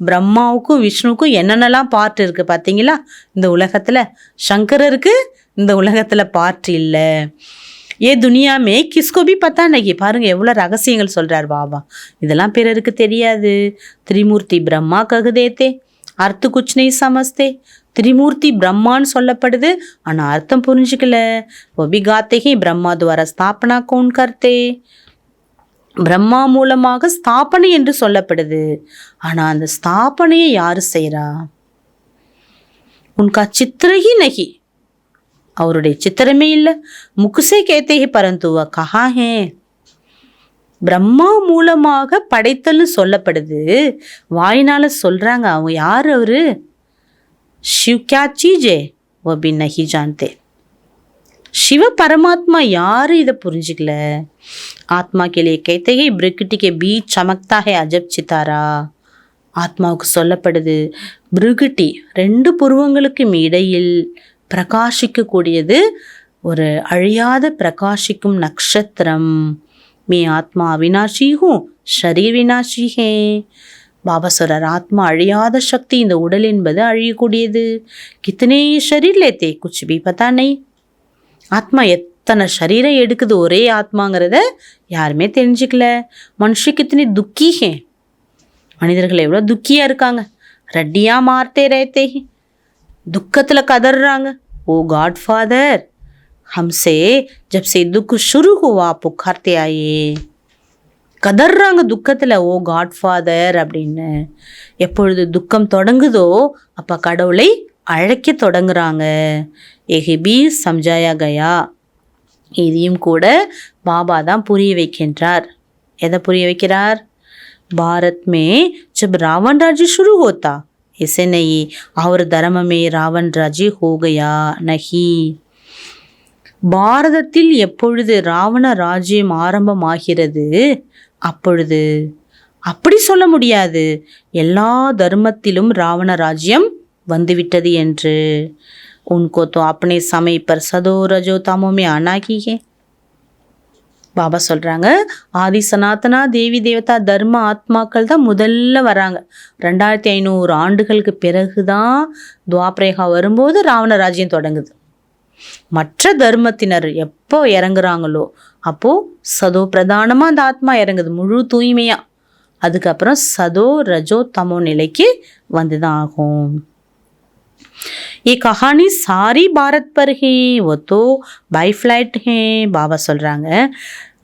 பிரம்மாவுக்கும் விஷ்ணுவுக்கும் என்னென்னலாம் பார்ட் இருக்குது பார்த்தீங்களா இந்த உலகத்தில்? சங்கரருக்கு இந்த உலகத்தில் பார்ட் இல்லை. ஏ துனியாமே கிஸ்கோ பி பத்தா நகி. பாருங்கள் எவ்வளோ ரகசியங்கள் சொல்கிறார் பாபா. இதெல்லாம் பிறருக்கு தெரியாது. திரிமூர்த்தி பிரம்மா ககுதேத்தே அர்த்த குச் நஹி சமஸ்தே. திரிமூர்த்தி பிரம்மான்னு சொல்லப்படுது, ஆனால் அர்த்தம் புரிஞ்சுக்கல. ஒபி காத்தே பிரம்மா துவாரா ஸ்தாபனா கௌன் கர்த்தே. பிரம்மா மூலமாக ஸ்தாபனை என்று சொல்லப்படுது, ஆனால் அந்த ஸ்தாபனையை யார் செய்கிறா? உன்கா சித்திரஹி நகி. அவருடைய சித்திரமே இல்லை. முக்குசே கேத்தே பரந்துவா கஹா ஹே. பிரம்மா மூலமாக படைத்தல்னு சொல்லப்படுது, வாயினால சொல்கிறாங்க. அவங்க யார்? அவரு शिव क्या चीज है वो भी नहीं जानते. शिव परमात्मा यार इधर पुरुषिकल. आत्मा के लिए कहते हैं ब्रिकटी के बीच चमकता है अजब सितारा. ஆத்மாவுக்கு சொல்லப்படுது பிருகுட்டி ரெண்டு புருவங்களுக்கும் இடையில் பிரகாசிக்கக்கூடியது ஒரு அழியாத பிரகாசிக்கும் நட்சத்திரம். மே ஆத்மா அவினாஷி ஹூ ஷரீர் வினாஷி ஹே. பாபா சொல்கிறார் ஆத்மா அழியாத சக்தி, இந்த உடல் என்பது அழியக்கூடியது. கித்தனை ஷரீர் லேத்தே குச் பி பத்தா நஹி. ஆத்மா எத்தனை ஷரீரை எடுக்குது ஒரே ஆத்மாங்கிறத யாருமே தெரிஞ்சுக்கல. மனுஷ கித்தனை துக்கி ஹே. மனிதர்கள் எவ்வளோ துக்கியாக இருக்காங்க. ரட்டியாக மார்த்தே ரேத்தே. துக்கத்தில் கதறாங்க. ஓ காட் ஃபாதர் हमसे जब से दुख शुरू हुआ पुकारते आए. கதறாங்க துக்கத்தில். ஓ காட் ஃபாதர் அப்படின்னு. எப்பொழுது துக்கம் தொடங்குதோ அப்போ கடவுளை அழைக்க தொடங்குறாங்க. எஹிபி சம்ஜாயா கயா. இதையும் கூட பாபா தான் புரிய வைக்கின்றார். எதை புரிய வைக்கிறார்? பாரத் மே ஜப் ராவன் ராஜ்ய शुरू होता ऐसे नहीं और धर्म में रावण राज्य हो गया नहीं. பாரதத்தில் எப்பொழுது ராவண ராஜ்யம் ஆரம்பமாகிறது அப்பொழுது அப்படி சொல்ல முடியாது எல்லா தர்மத்திலும் ராவண ராஜ்யம் வந்துவிட்டது என்று. உன்கோ தோ अपने समय पर सदो रजो तमो में आना ही है. பாபா சொல்கிறாங்க ஆதி சனாதனா தேவி தேவதா தர்ம ஆத்மாக்கள் தான் முதல்ல வராங்க. 2500 ஆண்டுகளுக்கு பிறகு தான் துவாபரேகா வரும்போது ராவண ராஜ்யம் தொடங்குது. மற்ற தர்மத்தினர் எப்போ இறங்குறாங்களோ அப்போது சதோ பிரதானமாக அந்த ஆத்மா இறங்குது முழு தூய்மையாக. அதுக்கப்புறம் சதோ ரஜோ தமோ நிலைக்கு வந்து தான் ஆகும். ये कहानी सारी भारत पर है वो तो बाई फ्लाइट है. பாபா சொல்கிறாங்க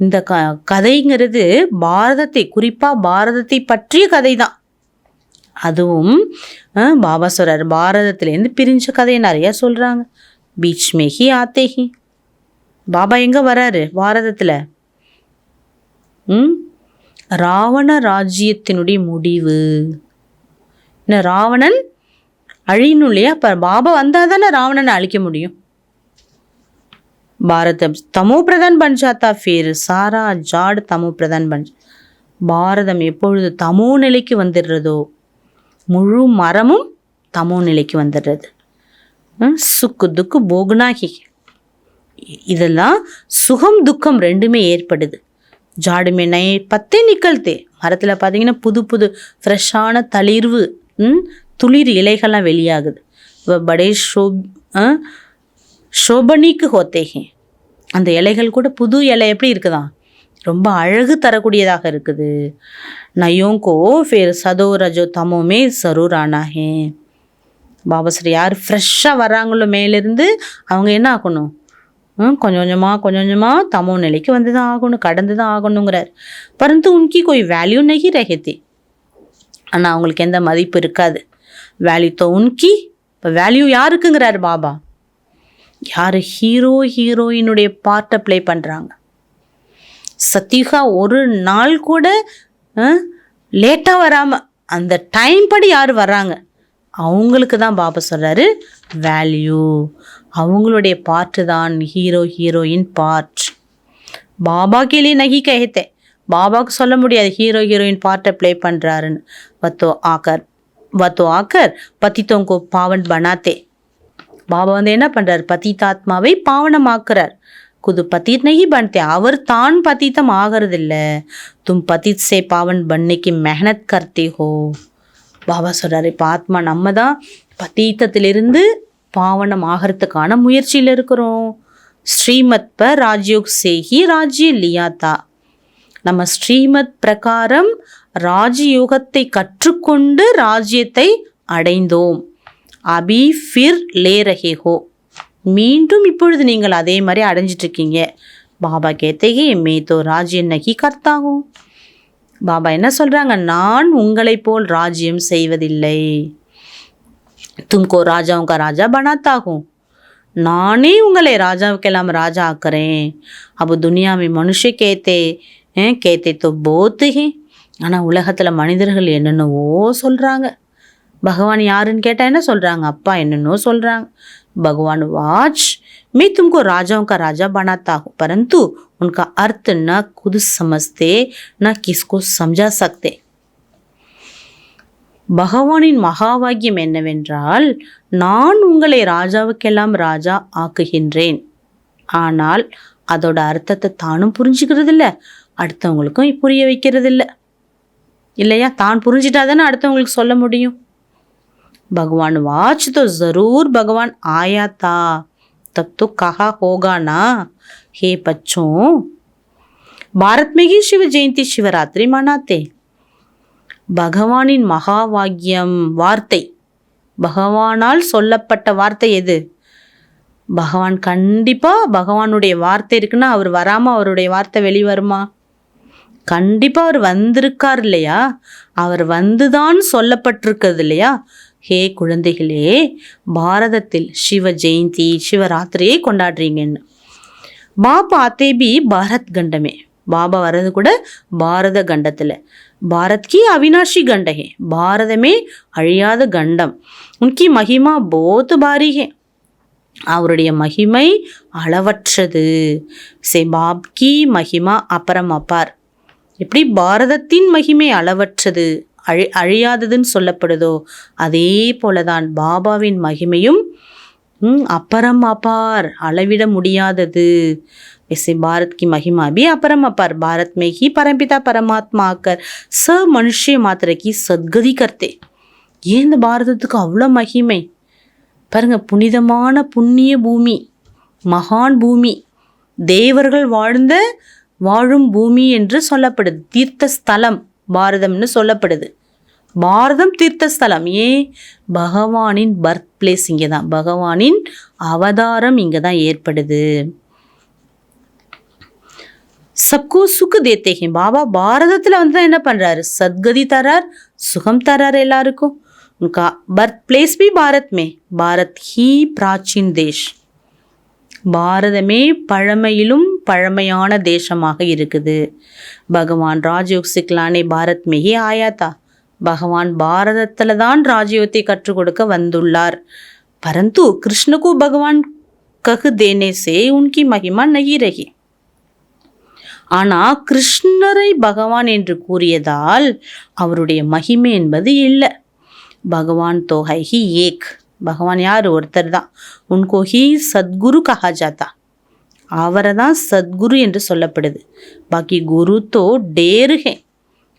இந்த கதைங்கிறது பாரதத்தை, குறிப்பாக பாரதத்தை பற்றிய கதை தான். அதுவும் பாபா சொல்கிறார், பாரதத்துலேருந்து பிரிஞ்ச கதையை நிறையா சொல்கிறாங்க. பீச் மேஹி ஆத்தேஹி. பாபா எங்கே வராரு பாரதத்தில்? ராவண ராஜ்யத்தினுடைய முடிவு. என்ன, ராவணன் அழியணும் இல்லையா? அப்போ பாபா வந்தால் தானே ராவணனை அழிக்க முடியும். பாரதம் தமோ பிரதான் பன் ஜாத்தா, ஃபிர் சாரா ஜாட் தமோ பிரதான் பன். பாரதம் எப்பொழுது தமோ நிலைக்கு வந்துடுறதோ முழு மரமும் தமோ நிலைக்கு வந்துடுறது. சுக்கு துக்கு போகுனாகி, இதெல்லாம் சுகம் துக்கம் ரெண்டுமே ஏற்படுது. ஜாடுமே நை பத்தே நிக்கல்தே, மரத்தில் பார்த்தீங்கன்னா புது புது ஃப்ரெஷ்ஷான தளிர்வு துளிர் இலைகள்லாம் வெளியாகுது. படே ஷோபனிக்கு ஹோத்தேகே, அந்த இலைகள் கூட புது இலை எப்படி இருக்குதான், ரொம்ப அழகு தரக்கூடியதாக இருக்குது. நயோங்கோ ஃபிர் சதோ ரஜோ தமோமே சரூர் ஆனாஹே. பாபாஸ்ரீ யார் ஃப்ரெஷ்ஷாக வர்றாங்களோ மேலேருந்து அவங்க என்ன ஆகணும், கொஞ்சம் கொஞ்சமாக தமோ நிலைக்கு வந்து தான் ஆகணும், கடந்து தான் ஆகணுங்கிறார். பரந்து உன்கி கோய் வேல்யூ நகி ரஹித்தி, ஆனால் அவங்களுக்கு எந்த மதிப்பு இருக்காது. வேல்யூ தோ உன்கி, இப்போ வேல்யூ யாருக்குங்கிறார் பாபா? யார் ஹீரோயினுடைய பார்ட்டை ப்ளே பண்ணுறாங்க. சத்தியுகா ஒரு நாள் கூட லேட்டாக வராமல் அந்த டைம் படி யார் வர்றாங்க அவங்களுக்கு தான் பாபா சொல்கிறாரு வேல்யூ. அவங்களுடைய பார்ட்டு தான் ஹீரோயின் பார்ட். பாபா கேலி நகி கஹத்தே, பாபாவுக்கு சொல்ல முடியாது ஹீரோயின் பார்ட்டை ப்ளே பண்ணுறாருன்னு. வத்தோ ஆக்கர் பத்தித்தோங்கோ பாவன் பனாத்தே. பாபா வந்து என்ன பண்ணுறார், பத்திதாத்மாவை பாவனமாக்குறார். குது பத்தித் நகி பன்தே, அவர் தான் பத்தித்தம் ஆகிறதில்ல. தும் பத்தித் சே பாவன் பன்னைக்கு மெஹனத் கர்த்தே ஹோ. பாபா சொல்கிறார், இப்போ ஆத்மா நம்ம தான் பத்தீத்தத்திலிருந்து பாவனம் ஆகிறதுக்கான முயற்சியில் இருக்கிறோம். ஸ்ரீமத் ப ராஜ்யோக் சேஹி ராஜ்ய லியாத்தா. நம்ம ஸ்ரீமத் பிரகாரம் ராஜயோகத்தை கற்றுக்கொண்டு ராஜ்யத்தை அடைந்தோம். அபி ஃபிர் லே ரஹே ஹோ, மீண்டும் இப்பொழுது நீங்கள் அதே மாதிரி அடைஞ்சிட்ருக்கீங்க. பாபா கேத்தேகே மே தோ ராஜ்ய நகி கர்த்தாகும். பாபா என்ன சொல்கிறாங்க, நான் உங்களை போல் ராஜ்யம் செய்வதில்லை. தும்கோ ராஜாவுக்கா ராஜா பனாத்தாகும், நானே உங்களை ராஜாவுக்கெல்லாம் ராஜா ஆக்குறேன். அப்போ துனியாமே மனுஷ கேத்தே தோ போத்துகே. ஆனால் உலகத்தில் மனிதர்கள் என்னென்னவோ சொல்கிறாங்க. பகவான் யாருன்னு கேட்டால் என்ன சொல்கிறாங்க, அப்பா என்னென்னோ சொல்கிறாங்க. भगवान वाच मैं तुमको राजाओं का राजा बनाता हूँ, परंतु उनका अर्थ न खुद समझते न किसको समझा सकते. பகவானின் மகாவாக்கியம் என்னவென்றால், நான் உங்களை ராஜாவுக்கெல்லாம் ராஜா ஆக்குகின்றேன், ஆனால் அதோட அர்த்தத்தை தானும் புரிஞ்சுக்கிறது இல்லை, அடுத்தவங்களுக்கும் புரிய வைக்கிறது இல்லை இல்லையா? தான் புரிஞ்சிட்டா தானே அடுத்தவங்களுக்கு சொல்ல முடியும். भगवान वाच तो जरूर भगवान आया था, तब तो कहा होगा ना, हे बच्चों भारत में ही शिव जयंती शिवरात्रि मनाते. பகவானின் மகாவாக்கியம் வார்த்தை, பகவானால் சொல்லப்பட்ட வார்த்தை எது? பகவான் கண்டிப்பாக பகவானுடைய வார்த்தை இருக்குன்னா அவர் வராமல் அவருடைய வார்த்தை வெளிவருமா? கண்டிப்பாக அவர் வந்திருக்கார் இல்லையா? அவர் வந்துதான் சொல்லப்பட்டிருக்கிறது இல்லையா? ஹே குழந்தைகளே, பாரதத்தில் சிவ ஜெயந்தி சிவராத்திரியை கொண்டாடுறீங்கன்னு. பாபா ஆத்தேபி பாரத் கண்டமே, பாபா வர்றது கூட பாரத கண்டத்தில். பாரத் கி அவினாஷி கண்டகே, பாரதமே அழியாத கண்டம். உன்கி மகிமா போத் பாரிகே, அவருடைய மகிமை அளவற்றது. சே பாப் கி மகிமா அபரம் அபார், எப்படி பாரதத்தின் மகிமை அளவற்றது அழியாததுன்னு சொல்லப்படுதோ அதே போலதான் பாபாவின் மகிமையும் अपरम अपार அளவிட முடியாதது. वैसे भारत की महिमा भी अपरम अपार, भारत में ही परमपिता परमात्मा आकर सब मनुष्य मात्र की सद्गति करते. ஏன் இந்த பாரதத்துக்கு அவ்வளோ மகிமை பாருங்க. புனிதமான புண்ணிய பூமி, மகான் பூமி, தேவர்கள் வாழும் பூமி என்று சொல்லப்படுது. தீர்த்த ஸ்தலம் பாரதம்னு சொல்லப்படுது. பாரதம் தீர்த்தஸ்தலம். ஏன்? பகவானின் பர்த் பிளேஸ் இங்கே தான், பகவானின் அவதாரம் இங்கே தான் ஏற்படுது. सबको सुख देते हैं. பாபா பாரதத்தில் வந்து தான் என்ன பண்ணுறாரு, சத்கதி தரார், சுகம் தரார் எல்லாருக்கும். उनका बर्थ प्लेस भी भारत में. भारत ही प्राचीन देश. பாரதமே பழமையிலும் பழமையான தேசமாக இருக்குது. பகவான் ராஜயோக் சிக்லானே பாரத் में ही आया था. பகவான் பாரதத்தில் தான் ராஜயோகத்தை கற்றுக் கொடுக்க வந்துள்ளார். परंतु कृष्ण को भगवान कह देने से उनकी महिमा नहीं रही. ஆனால் கிருஷ்ணரை பகவான் என்று கூறியதால் அவருடைய மகிமை என்பது இல்லை. பகவான் तो है ही एक. பகவான் யார், ஒருத்தர் தான். உன்கோ ஹி சத்குரு கஹா ஜாத்தா. அவரை தான் சத்குரு என்று சொல்லப்படுது. பாக்கி குரு தோ டேர் ஹே.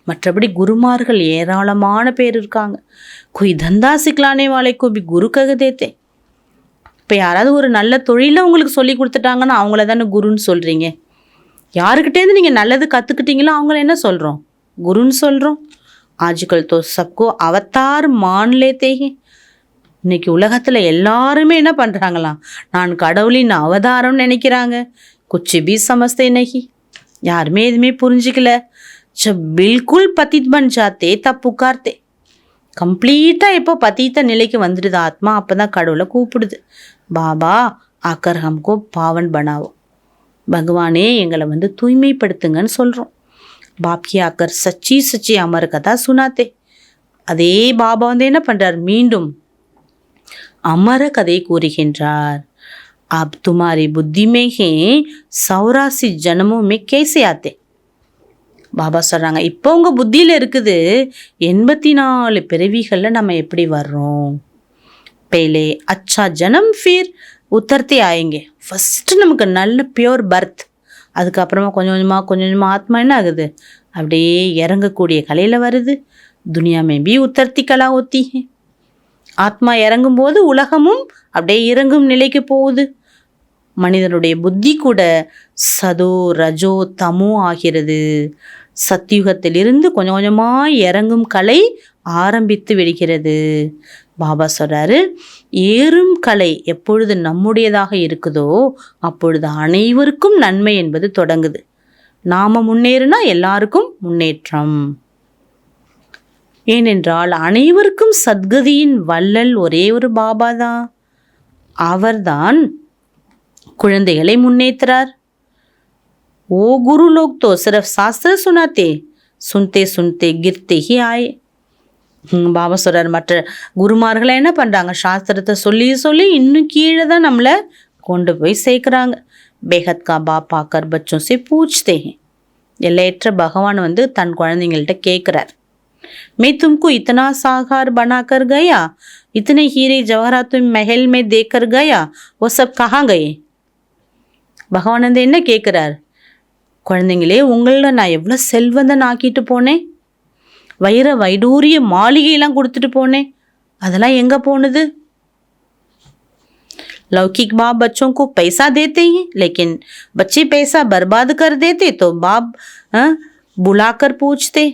மற்றபடி குருமார்கள் ஏராளமான பேர் இருக்காங்க. कोई धंधा सिखलाने वाले को भी गुरु कह देते. இப்போ யாராவது ஒரு நல்ல தொழிலை உங்களுக்கு சொல்லி கொடுத்துட்டாங்கன்னா அவங்கள தானே குருன்னு சொல்கிறீங்க. யாருக்கிட்டேருந்து நீங்கள் நல்லது கற்றுக்கிட்டீங்களோ அவங்கள என்ன சொல்கிறோம், குருன்னு சொல்கிறோம். ஆஜ்கல் தோ சப்கோ அவதார் மான் லேத்தே ஹே. இன்னைக்கு உலகத்தில் எல்லாருமே என்ன பண்ணுறாங்களாம், நான் கடவுளின் அவதாரம்னு நினைக்கிறாங்க. குச்சி பி சமஸ்தே நகி. யாருமே எதுவுமே புரிஞ்சிக்கல. ஜப் பில்குல் பதித் பன் ஜாத்தே தப் புகார்த்தே. கம்ப்ளீட்டாக எப்போ பதீத்த நிலைக்கு வந்துடுது ஆத்மா, அப்போ தான் கடவுளை கூப்பிடுது. பாபா ஆக்கர் ஹம்கோ பாவன் பனாவோ. பகவானே எங்களை வந்து தூய்மைப்படுத்துங்கன்னு சொல்கிறோம். பாப்கி ஆக்கர் சச்சி சச்சி அமர் கதா சுனாத்தே. அதே பாபா வந்து என்ன பண்ணுறார், மீண்டும் அமர கதை கூறுகின்றார். अब तुम्हारी बुद्धि में है 84 जन्मों में कैसे आते. பாபா சொல்கிறாங்க, இப்போ உங்கள் புத்தியில் இருக்குது 84 பிறவிகளில் நம்ம எப்படி வர்றோம். पहले अच्छा जन्म फिर उतरते आएंगे. ஃபஸ்ட்டு நமக்கு நல்ல பியோர் பர்த். அதுக்கப்புறமா கொஞ்சம் கொஞ்சமாக ஆத்மா என்ன ஆகுது, அப்படியே இறங்கக்கூடிய கலையில் வருது. துனியா में भी उतरती कला होती है. ஆத்மா இறங்கும்போது உலகமும் அப்படியே இறங்கும் நிலைக்கு போகுது. மனிதனுடைய புத்தி கூட சதோ ரஜோ தமோ ஆகிறது. சத்தியுகத்திலிருந்து கொஞ்சம் கொஞ்சமாக இறங்கும் கலை ஆரம்பித்து விடுகிறது. பாபா சொல்கிறாரு, ஏறும் கலை எப்பொழுது நம்முடையதாக இருக்குதோ அப்பொழுது அனைவருக்கும் நன்மை என்பது தொடங்குது. நாம் முன்னேறினா எல்லாருக்கும் முன்னேற்றம். ஏனென்றால் அனைவருக்கும் சத்கதியின் வள்ளல் ஒரே ஒரு பாபா தான். அவர்தான் குழந்தைகளை முன்னேற்றார். ஓ குரு லோக் தோ சிர்ஃப் சாஸ்திர சுனாத்தே, சுன்தே சுன்தே கிர்த்தே ஹி ஆயே. பாபா சொல்கிறார், மற்ற குருமார்களை என்ன பண்ணுறாங்க, சாஸ்திரத்தை சொல்லி சொல்லி இன்னும் கீழே தான் நம்மளை கொண்டு போய் சேர்க்குறாங்க. பேகத் கா பாப் ஆக்கர் பச்சோं से पूछते हैं. எல்லையற்ற பகவான் வந்து தன் குழந்தைங்கள்ட்ட கேட்குறார், मैं तुमको इतना साकार बना कर गया, इतने हीरे जवाहरात तुम महल में देख कर गया, वो सब कहाँ गए. பகவான் வந்து என்ன கேட்குறார், குழந்தைங்களே உங்களை நான் எவ்வளோ செல்வந்தன் ஆக்கிட்டு போனேன், வைர வைடூரிய மாளிகையெல்லாம் கொடுத்துட்டு போனேன், அதெல்லாம் எங்கே போனது. लौकिक बाप बच्चों को पैसा देते हैं, लेकिन बच्चे पैसा बर्बाद कर देते तो बाप बुलाकर पूछते.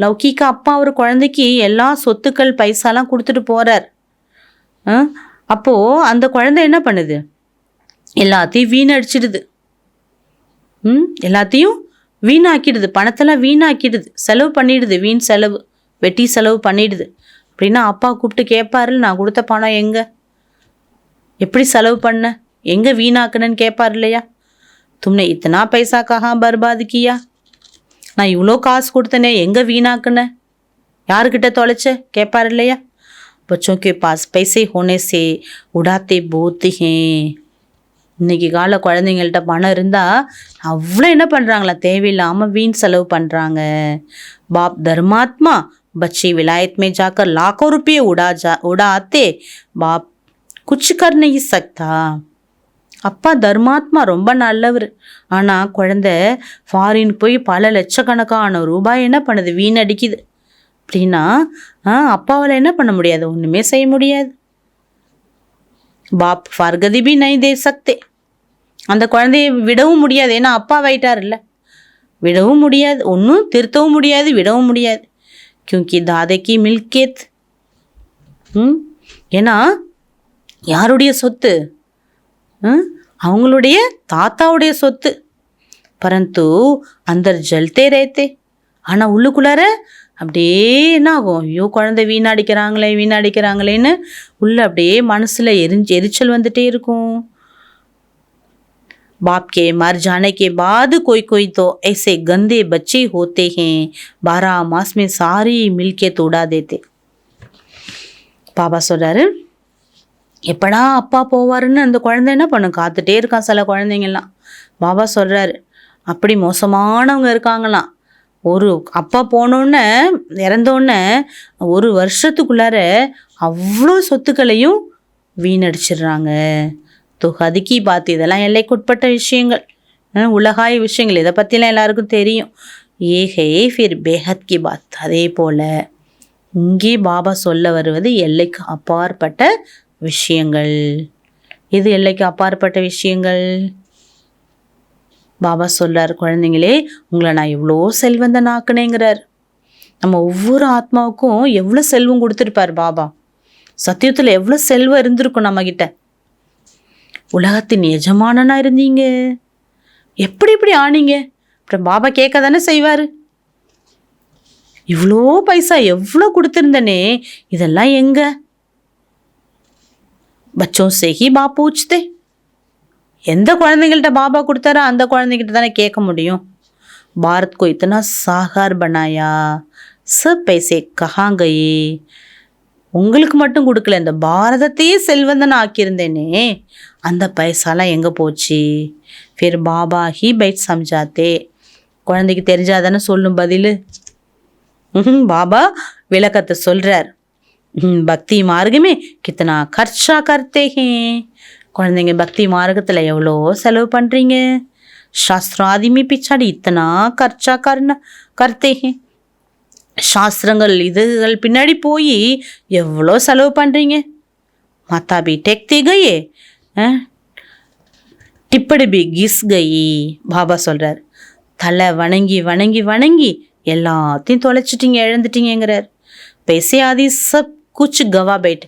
லௌகிக்க அப்பா ஒரு குழந்தைக்கு எல்லா சொத்துக்கள் பைசாலாம் கொடுத்துட்டு போகிறார். அப்போது அந்த குழந்தை என்ன பண்ணுது, எல்லாத்தையும் வீணடிச்சிடுது. எல்லாத்தையும் வீணாக்கிடுது, பணத்தெல்லாம் வீணாக்கிடுது, செலவு பண்ணிடுது, வீண் செலவு, வெட்டி செலவு பண்ணிடுது. அப்படின்னா அப்பா கூப்பிட்டு கேட்பாரு, நான் கொடுத்த பணம் எங்கே, எப்படி செலவு பண்ண, எங்கே வீணாக்குனன்னு கேட்பார் இல்லையா. தும்னே இத்தனா பைசா கஹா பர்பாத் கியா, நான் இவ்வளோ காசு கொடுத்தனே எங்கே வீணாக்குன, யாருக்கிட்ட தொலைச்ச கேட்பார் இல்லையா. बच्चों के पास पैसे होने से उड़ाते बहुत हैं. இன்னைக்கு கால குழந்தைங்கள்ட்ட பணம் இருந்தால் அவ்வளோ என்ன பண்ணுறாங்களா, தேவையில்லாமல் வீண் செலவு பண்ணுறாங்க. बाप धर्मात्मा बच्चे विलायत में जाकर लाखों रुपये उड़ा आते, बाप कुछ कर नहीं सकता. அப்பா தர்மாத்மா ரொம்ப நல்லவர், ஆனால் குழந்தை ஃபாரின் போய் பல லட்சக்கணக்கான ரூபாய் என்ன பண்ணுது, வீணடிக்குது. அப்படின்னா அப்பாவால் என்ன பண்ண முடியாது, ஒன்றுமே செய்ய முடியாது. பாப் ஃபர்கதி பி நை தே சக்தே. அந்த குழந்தைய விடவும் முடியாது, ஏன்னா அப்பா வைட்டார் இல்லை, விடவும் முடியாது, ஒன்றும் திருத்தவும் முடியாது, விடவும் முடியாது. கியூங்கி தாதைக்கு மில்கேத். ஏன்னா யாருடைய சொத்து, அவங்களுடைய தாத்தாவுடைய சொத்து. பரந்து அந்தர் ஜல்தே ரேத்தே. ஆனால் உள்ளுக்குள்ளார அப்படியே என்ன ஆகும், ஐயோ குழந்தை வீணடிக்கிறாங்களேன்னு உள்ள அப்படியே மனசில் எரிச்சல் வந்துட்டே இருக்கும். बाप के मर जाने के बाद कोई कोई तो ऐसे गंदे बच्चे होते हैं 12 मास में सारी मिलके तोड़ा देते. பாபா சொல்கிறாரு, எப்படா அப்பா போவாருன்னு அந்த குழந்தை என்ன பண்ணும், காத்துட்டே இருக்கான். சில குழந்தைங்கள்லாம் பாபா சொல்கிறாரு அப்படி மோசமானவங்க இருக்காங்களாம். ஒரு அப்பா போனோன்னே இறந்தோடனே 1 வருஷத்துக்குள்ளார அவ்வளோ சொத்துக்களையும் வீணடிச்சிடுறாங்க. துகதிக்கி பார்த்து இதெல்லாம் எல்லைக்குட்பட்ட விஷயங்கள், உலகாய விஷயங்கள், இதை பற்றிலாம் எல்லாருக்கும் தெரியும். ஏஹே ஃபிர் பேஹத் கி பாத். அதே போல் இங்கே பாபா சொல்ல வருவது எல்லைக்கு அப்பாற்பட்ட விஷயங்கள். இது எல்லைக்கு அப்பாற்பட்ட விஷயங்கள். பாபா சொல்கிறார், குழந்தைங்களே உங்களை நான் எவ்வளோ செல்வந்தன் ஆக்குனேங்கிறார். நம்ம ஒவ்வொரு ஆத்மாவுக்கும் எவ்வளோ செல்வம் கொடுத்துருப்பார் பாபா. சத்தியத்தில் எவ்வளோ செல்வம் இருந்திருக்கும் நம்மக்கிட்ட. உலகத்தின் எஜமானனா இருந்தீங்க, எப்படி ஆனீங்க? அப்புறம் பாபா கேட்க தானே செய்வார். இவ்வளோ பைசா எவ்வளோ கொடுத்துருந்தனே, இதெல்லாம் எங்க? பச்சோं से ही बाप पूछते. எந்த குழந்தைங்கள்ட்ட பாபா கொடுத்தாரோ அந்த குழந்தைகிட்ட தானே கேட்க முடியும். பாரத் को इतना साकार बनाया, सब पैसे कहाँ गए? உங்களுக்கு மட்டும் கொடுக்கல, இந்த பாரதத்தையே செல்வந்தன் ஆக்கியிருந்தேனே, அந்த பைசாலாம் எங்கே போச்சு? फिर பாபா ही बैठ समझाते. குழந்தைக்கு தெரிஞ்சாதானே சொல்லும் பதில். பாபா விளக்கத்தை சொல்கிறார். பக்தி மார்க்கமே கித்தனா खर्चा करते हैं. குழந்தைங்க பக்தி மார்க்கத்தில் எவ்வளோ செலவு பண்ணுறீங்க. சாஸ்திரம் ஆதிமி பிச்சாடி இத்தனா खर्चा करते हैं. சாஸ்திரங்கள் இதுகள் பின்னாடி போய் எவ்வளோ செலவு பண்ணுறீங்க. மாதா பி டெக்தி கயே டிப்படி பி கிஸ் கயி. பாபா சொல்கிறார், தலை வணங்கி வணங்கி வணங்கி எல்லாத்தையும் தொலைச்சிட்டிங்க, இழந்துட்டீங்கிறார். பைசே ஆதி சப் குச் கவா பைட்.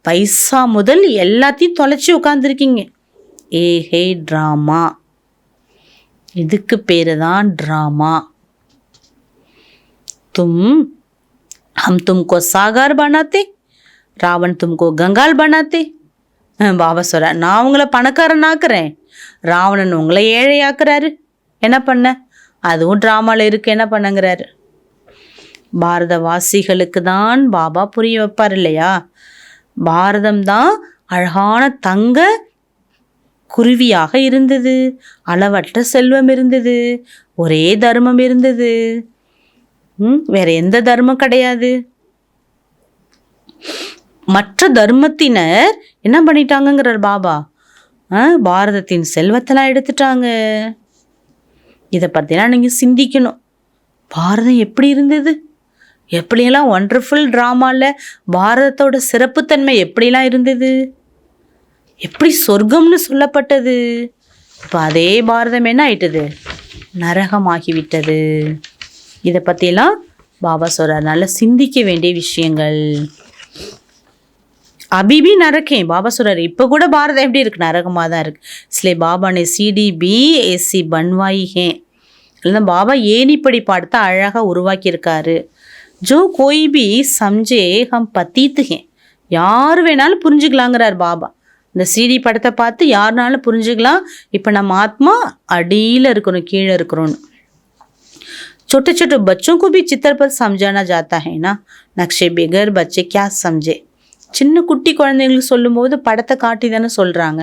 பைசா முதல் எல்லாத்தையும் தொலைச்சி உட்காந்துருக்கீங்க. ஏஹே ட்ராமா. இதுக்கு பேரு தான் ட்ராமா. हम तुमको सागर बनाते, रावण तुमको गंगाल बनाते. பாபா சொல்ற, நான் உங்களை பணக்காரன் ஆக்குறேன், ராவணன் உங்களை ஏழையாக்குறாரு. என்ன பண்ண? அதுவும் ட்ராமாவில் இருக்கு, என்ன பண்ணுங்கிறாரு. பாரதவாசிகளுக்கு தான் பாபா புரிய வைப்பார் இல்லையா. பாரதம் தான் அழகான தங்க குருவியாக இருந்தது, அளவற்ற செல்வம் இருந்தது, ஒரே தர்மம் இருந்தது, வேற எந்த தர்மம் கிடையாது. மற்ற தர்மத்தினர் என்ன பண்ணிட்டாங்கிறார் பாபா, பாரதத்தின் செல்வத்தெல்லாம் எடுத்துட்டாங்க. இதை பற்றிலாம் நீங்கள் சிந்திக்கணும். பாரதம் எப்படி இருந்தது, எப்படியெல்லாம் ஒண்டர்ஃபுல் ட்ராமாவில் பாரதத்தோட சிறப்புத்தன்மை எப்படிலாம் இருந்தது, எப்படி சொர்க்கம்னு சொல்லப்பட்டது. இப்போ அதே பாரதம் என்ன ஆயிட்டது, நரகமாகிவிட்டது. இதை பற்றிலாம் பாபா சொல்கிறார். நல்லா சிந்திக்க வேண்டிய விஷயங்கள். அபிபி நரக்கேன் பாபா சொல்கிறார், இப்போ கூட பாரதம் எப்படி இருக்குது, நரகமாக தான் இருக்குது. इसलिए பாபா ने सीढ़ी भी ऐसी बनवाई है. இல்லைன்னா பாபா ஏணிப்படி பாடத்தை அழகாக உருவாக்கியிருக்காரு. ஜோ கோய் பி சம்ஜே ஹம் பத்தீத்து ஹே. யார் வேணாலும் புரிஞ்சுக்கலாங்கிறார் பாபா. இந்த சிடி படத்தை பார்த்து யாருனாலும் புரிஞ்சுக்கலாம், இப்போ நம்ம ஆத்மா அடியில் இருக்கிறோம், கீழே இருக்கிறோன்னு. छोटे छोटे बच्चों को भी चित्र पर समझाना जाता है ना. नक्शे बगैर बच्चे क्या समझे. சின்ன குட்டி குழந்தைங்களுக்கு சொல்லும்போது படத்தை காட்டி தானே சொல்கிறாங்க.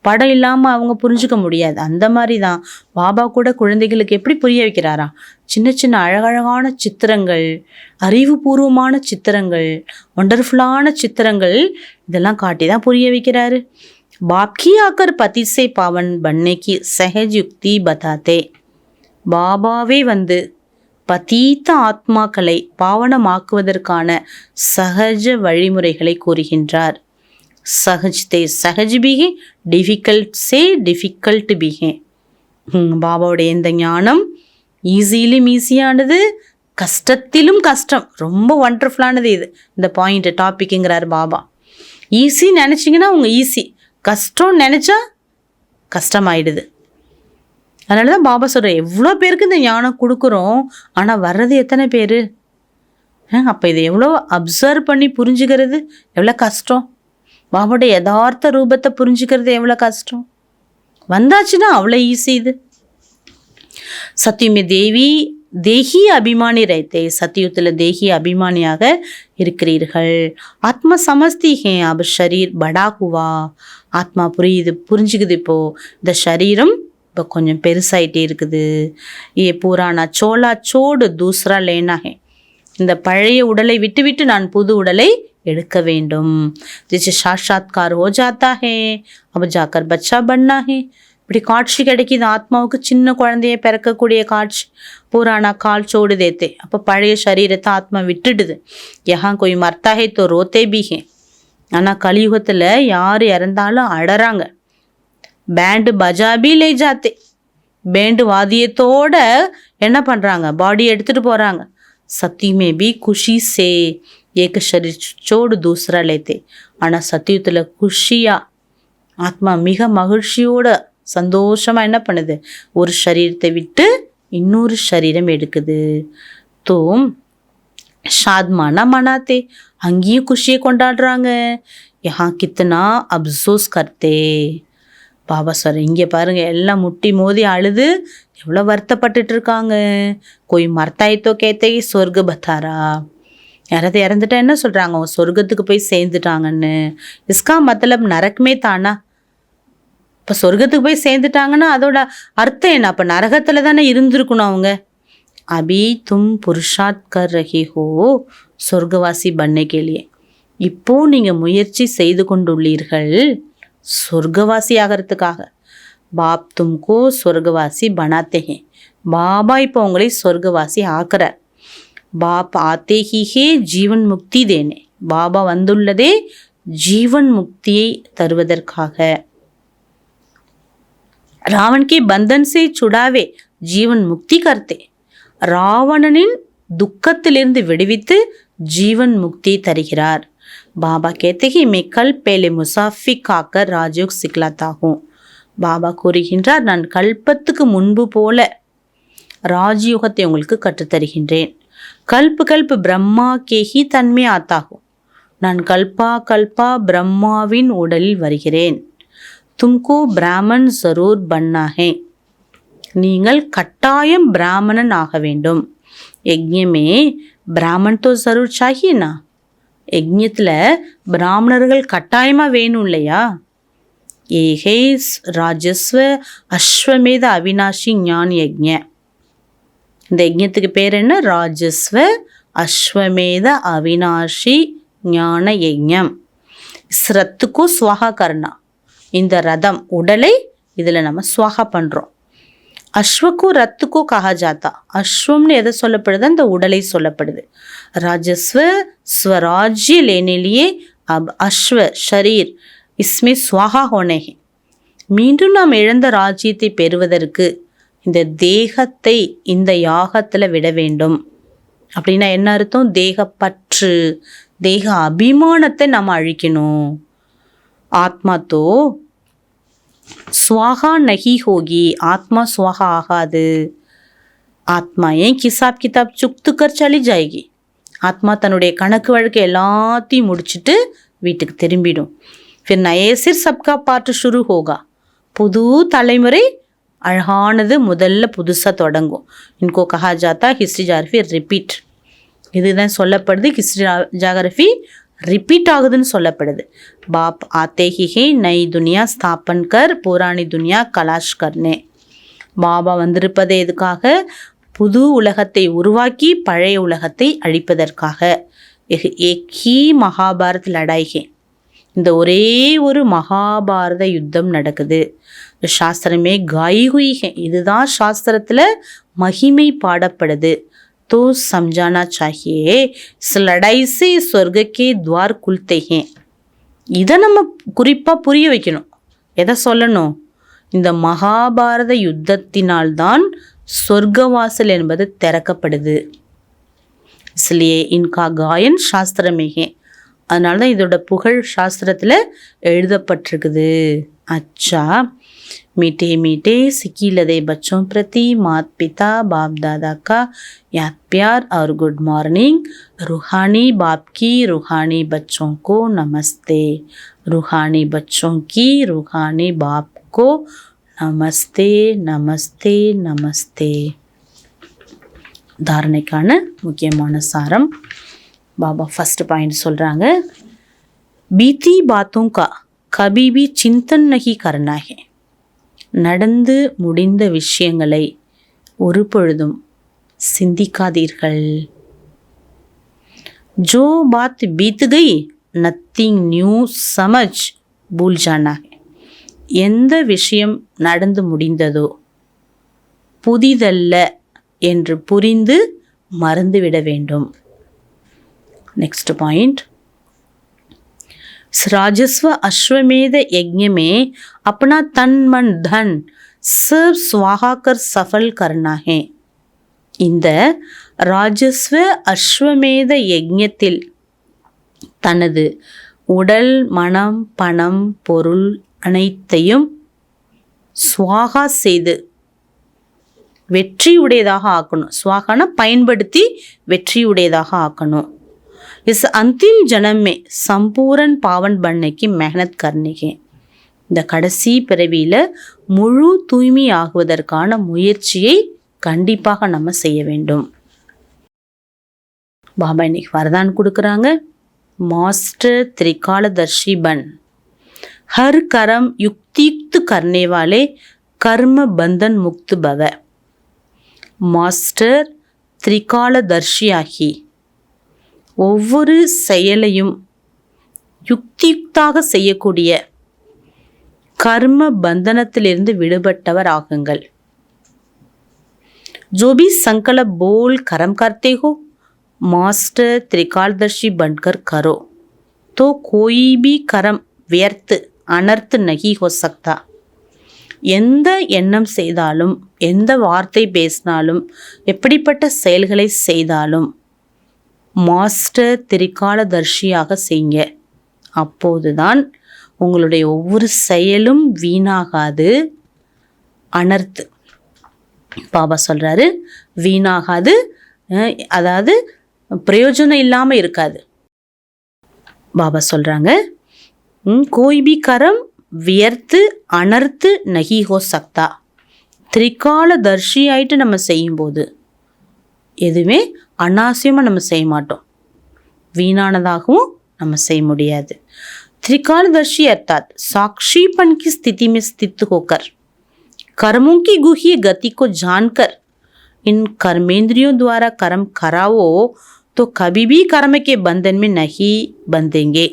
படம் இல்லாமல் அவங்க புரிஞ்சுக்க முடியாது. அந்த மாதிரி தான் பாபா கூட குழந்தைகளுக்கு எப்படி புரிய வைக்கிறாரா, சின்ன சின்ன அழகழகான சித்திரங்கள், அறிவுபூர்வமான சித்திரங்கள், ஒண்டர்ஃபுல்லான சித்திரங்கள், இதெல்லாம் காட்டி தான் புரிய வைக்கிறாரு. பாப்கி ஆக்கர் பதிசே பாவன் பன்னைக்கு சஹஜ் யுக்தி பதாத்தே. பாபாவே வந்து பதீத்த ஆத்மாக்களை பாவனமாக்குவதற்கான சகஜ வழிமுறைகளை கூறுகின்றார். சஹஜ்தே சஹஜ் பிஹே, டிஃபிகல்ட் சே டிஃபிகல்ட் பிஹே. பாபாவுடைய இந்த ஞானம் ஈஸியிலும் ஈஸியானது, கஷ்டத்திலும் கஷ்டம், ரொம்ப ஒண்டர்ஃபுல்லானது. இது இந்த பாயிண்ட் டாபிக்குங்கிறார் பாபா. ஈஸி நினச்சிங்கன்னா அவங்க ஈஸி, கஷ்டம் நினச்சா கஷ்டமாயிடுது. அதனால தான் பாபா சொல்ற, எவ்வளோ பேருக்கு இந்த ஞானம் கொடுக்குறோம், ஆனால் வர்றது எத்தனை பேர்? அப்போ இதை எவ்வளோ அப்சர்வ் பண்ணி புரிஞ்சுக்கிறது எவ்வளோ கஷ்டம். பாபாவோட யதார்த்த ரூபத்தை புரிஞ்சுக்கிறது எவ்வளோ கஷ்டம். வந்தாச்சுன்னா அவ்வளோ ஈஸி. இது சத்தியமே தேகி அபிமானி ரைத்தே, சத்தியுத்தில் தேகி அபிமானியாக இருக்கிறீர்கள். ஆத்மா சமஸ்தி ஹே அப் ஷரீர் படா ஹுவா, ஆத்மா புரிஞ்சுக்குது. இப்போது இந்த சரீரம் இப்போ கொஞ்சம் பெருசாயிட்டே இருக்குது. ஏ பூரானா சோலா சோடு தூசரா லேனா ஹே, இந்த பழைய உடலை விட்டு நான் புது உடலை எடுக்க வேண்டும். ஜிச்சு சாட்சாத்கார் ஹோ ஜாத்தா ஹே அப் ஜாக்கர் பச்சா பன்னா ஹே. இப்படி காட்சி கிடைக்கிது ஆத்மாவுக்கு, சின்ன குழந்தைய பிறக்கக்கூடிய காட்சி. பூரானா கால் சோடு தேத்தே, அப்போ பழைய சரீரத்தை ஆத்மா விட்டுடுது. யஹா கோய் மர்த்தா ஹே தோ ரோத்தே பி ஹே. ஆனால் கலியுகத்தில் யார் இறந்தாலும் அடறாங்க. பேண்டு பஜாபி லே ஜாத்தே, பேண்டு வாத்தியத்தோட என்ன பண்ணுறாங்க, பாடி எடுத்துகிட்டு போகிறாங்க. சத்தியமே பி குஷி சே ஏக ஷரீர் சோடு தூசரா லேத்தே. ஆனால் சத்தியத்தில் குஷியா ஆத்மா மிக மகிழ்ச்சியோட சந்தோஷமாக என்ன பண்ணுது, ஒரு சரீரத்தை விட்டு இன்னொரு சரீரம் எடுக்குது. தோ ஷாத்மானா மனாத்தே, அங்கேயும் குஷியை கொண்டாடுறாங்க. யஹா கித்தனா அப்சோஸ் கர்த்தே. பாபா சார் இங்கே பாருங்கள், எல்லாம் முட்டி மோதி அழுது எவ்வளோ வருத்தப்பட்டுட்டு இருக்காங்க. கோய் மர்த்தாயித்தோ கேத்தே சொர்க்க பத்தாரா, யாராவது இறந்துட்டா என்ன சொல்கிறாங்க, அவங்க சொர்க்கத்துக்கு போய் சேர்ந்துட்டாங்கன்னு. இஸ்கா மத்தலப் நரக்கமே தானா. இப்போ சொர்க்கத்துக்கு போய் சேர்ந்துட்டாங்கன்னா அதோட அர்த்தம் என்ன, அப்போ நரகத்தில் தானே இருந்திருக்கணும் அவங்க. அபி தும் புருஷாத் கர் ரஹி ஹோ சொர்க்கவாசி பண்ணே கேலியே, இப்போ நீங்கள் முயற்சி செய்து கொண்டுள்ளீர்கள் சொர்க்கவாசி ஆகிறதுக்காக. பாப் தும்கோ சொர்க்கவாசி பனாத்தே ஹே, பாபா இப்போ உங்களை சொர்க்கவாசி ஆக்குறார். பாப் ஆத்தே ஹே ஜீவன் முக்தி தேனே, பாபா வந்துள்ளதே ஜீவன் முக்தியை தருவதற்காக. ராவன் கே பந்தன் சே சுடாவே ஜீவன் முக்தி கர்த்தே, ராவணனின் துக்கத்திலிருந்து விடுவித்து ஜீவன் முக்தி தருகிறார். பாபா कहते हैं मैं कल पहले मुसाफिक आकर राजयोग सिखलाता हूँ. பாபா கூறுகின்றார், நான் கல்பத்துக்கு முன்பு போல ராஜயோகத்தை உங்களுக்கு கற்றுத்தருகின்றேன். கல்பு பிரம்மா கேஹி தன்மே ஆத்தாகும், நான் கல்பா பிரம்மாவின் உடலில் வருகிறேன். தும்கோ பிராமன் ஜரூர் பன்னா ஹே, நீங்கள் கட்டாயம் பிராமணன் ஆக வேண்டும். யஜ்ஞமே பிராமன் தோ ஜரூர் சாஹியேனா, யஜ்ஞத்தில் பிராமணர்கள் கட்டாயமாக வேணும் இல்லையா. ஏஹே ராஜஸ்வ அஸ்வமேத அவினாஷி ஞான் யஜ்ஞ, இந்த யஜ்ஞத்துக்கு பேர் என்ன, ராஜஸ்வ அஸ்வமேத அவினாஷி ஞான யஜ்ஞம். ஸ்ரத்துக்கு ஸ்வாகா கர்ணா, இந்த ரதம் உடலை இதில் நம்ம ஸ்வாகா பண்ணுறோம். அஸ்வக்கு ரத்துக்கு கஹா ஜாத்தா, அஸ்வம்னு எதை சொல்லப்படுது, அந்த உடலை சொல்லப்படுது. ராஜஸ்வ ஸ்வராஜ்ய லேனிலேயே அப் அஸ்வ ஷரீர் இஸ்மே ஸ்வாகா ஹோனே ஹே, மீண்டும் நாம் இழந்த ராஜ்யத்தை பெறுவதற்கு இந்த தேகத்தை இந்த யாகத்தில் விட வேண்டும். அப்படின்னா என்ன அர்த்தம், தேகப்பற்று தேக அபிமானத்தை நம்ம அழிக்கணும். ஆத்மா தோ ஸ்வாகா நஹி ஹோகி, ஆத்மா ஸ்வாகா ஆகாது. ஆத்மா ஏன் கிசாப் கிதாப் சுக்துக்கர் சலி ஜாயகி, ஆத்மா தன்னுடைய கணக்கு வழக்கு எல்லாத்தையும் முடிச்சுட்டு வீட்டுக்கு திரும்பிடும். ஃபிர் நயே சிர் சப்கா பாட்டு ஷுரு ஹோகா, புது தலைமுறை அழகானது முதல்ல புதுசாக தொடங்கும். இன்கோ கஹா ஜாத்தா ஹிஸ்ட்ரி ஜாகிரஃபி ரிப்பீட், இதுதான் சொல்லப்படுது, ஹிஸ்ட்ரி ஜாகிரஃபி ரிப்பீட் ஆகுதுன்னு சொல்லப்படுது. பாப் ஆத்தே ஹே நய் துனியா ஸ்தாபன் கர் புராணி துனியா கலாஷ் கர்னே, பாபா வந்திருப்பதே எதுக்காக, புது உலகத்தை உருவாக்கி பழைய உலகத்தை அழிப்பதற்காக. ஏக் ஹி மகாபாரத் லடாய்கே, இந்த ஒரே ஒரு மகாபாரத யுத்தம் நடக்குது. சாஸ்திரமே காயி ஹுயி ஹே, இதுதான் சாஸ்திரத்தில் மகிமை பாடப்படுது. तो समझाना चाहिए इस लड़ाई से स्वर्ग के द्वार खुलते हैं. இதை நம்ம குறிப்பாக புரிய வைக்கணும். எதை சொல்லணும், இந்த மகாபாரத யுத்தத்தினால்தான் சொர்க்கவாசல் என்பது திறக்கப்படுது. इसलिए इनका गायन शास्त्र में है, அதனால தான் இதோட புகழ் சாஸ்திரத்தில் எழுதப்பட்டிருக்குது. அச்சா मीठे मीठे सिक्की लदे बच्चों प्रति माता पिता बाप दादा का याद प्यार और गुड मॉर्निंग। रूहानी बाप की रूहानी बच्चों को नमस्ते। रूहानी बच्चों की रूहानी बाप को நமஸ்தே நமஸ்தே நமஸ்தே. தாரணைக்கான முக்கியமான சாரம் பாபா ஃபர்ஸ்ட் பாயிண்ட் சொல்கிறாங்க, बीती बातों का कभी भी चिंतन नहीं करना है. நடந்து முடிந்த விஷயங்களை ஒரு பொழுதும் சிந்திக்காதீர்கள். जो बात बीत गई नथिंग न्यू समझ भूल जाना है. எந்த விஷயம் நடந்து முடிந்ததோ புதிதல்ல என்று புரிந்து மறந்துவிட வேண்டும். नेक्स्ट पॉइंट, राजस्व अश्वमेध यज्ञ में अपना तन मन धन सब स्वाहा कर सफल करना है. இந்த ராஜஸ்வ அஸ்வமேத யஜ்ஞத்தில் தனது உடல் மனம் பணம் பொருள் அனைத்தையும் ஸ்வாகா செய்து வெற்றியுடையதாக ஆக்கணும். ஸ்வாகான பயன்படுத்தி வெற்றியுடையதாக ஆக்கணும். இஸ் अंतिम जन्म में संपूर्ण पावन बनने की मेहनत करनी है. இந்த கடைசி பிறவியில் முழு தூய்மை ஆகுவதற்கான முயற்சியை கண்டிப்பாக நம்ம செய்ய வேண்டும். பாபா இன்னைக்கு வரதான் கொடுக்குறாங்க, मास्टर त्रिकालदर्शी बन, हर कर्म युक्तियुक्त करने वाले कर्म बंधन मुक्त भव. மாஸ்டர் திரிகாலதர்ஷியாகி ஒவ்வொரு செயலையும் யுக்தியுக்தாக செய்யக்கூடிய கர்ம பந்தனத்திலிருந்து விடுபட்டவர் ஆகுங்கள். जो भी संकल्प बोल कर्म करते हो मास्टर त्रिकालदर्शी बनकर करो तो कोई भी कर्म व्यर्थ अनर्थ नहीं हो सकता. எந்த எண்ணம் செய்தாலும் எந்த வார்த்தை பேசினாலும் எப்படிப்பட்ட செயல்களை செய்தாலும் மாஸ்டர் திரிகாலதர்ஷியாக செய்யுங்க. அப்போதுதான் உங்களுடைய ஒவ்வொரு செயலும் வீணாகாது, அனர்த்து. பாபா சொல்கிறாரு, வீணாகாது, அதாவது பிரயோஜனம் இல்லாமல் இருக்காது. பாபா சொல்கிறாங்க, कोई भी कर्म व्यर्थ अनर्थ नहीं हो सकता. திரிகாலதர்ஷி ஆயிட்டு நம்ம செய்யும்போது எதுவுமே அனாவசியமாக நம்ம செய்ய மாட்டோம், வீணானதாகவும் நம்ம செய்ய முடியாது. त्रिकालदर्शी अर्थात साक्षीपन की स्थिति में स्थित होकर कर्मों की गुह्य गति को जानकर इन कर्मेंद्रियों द्वारा कर्म कराओ तो कभी भी कर्म के बंधन में नहीं बंधेंगे.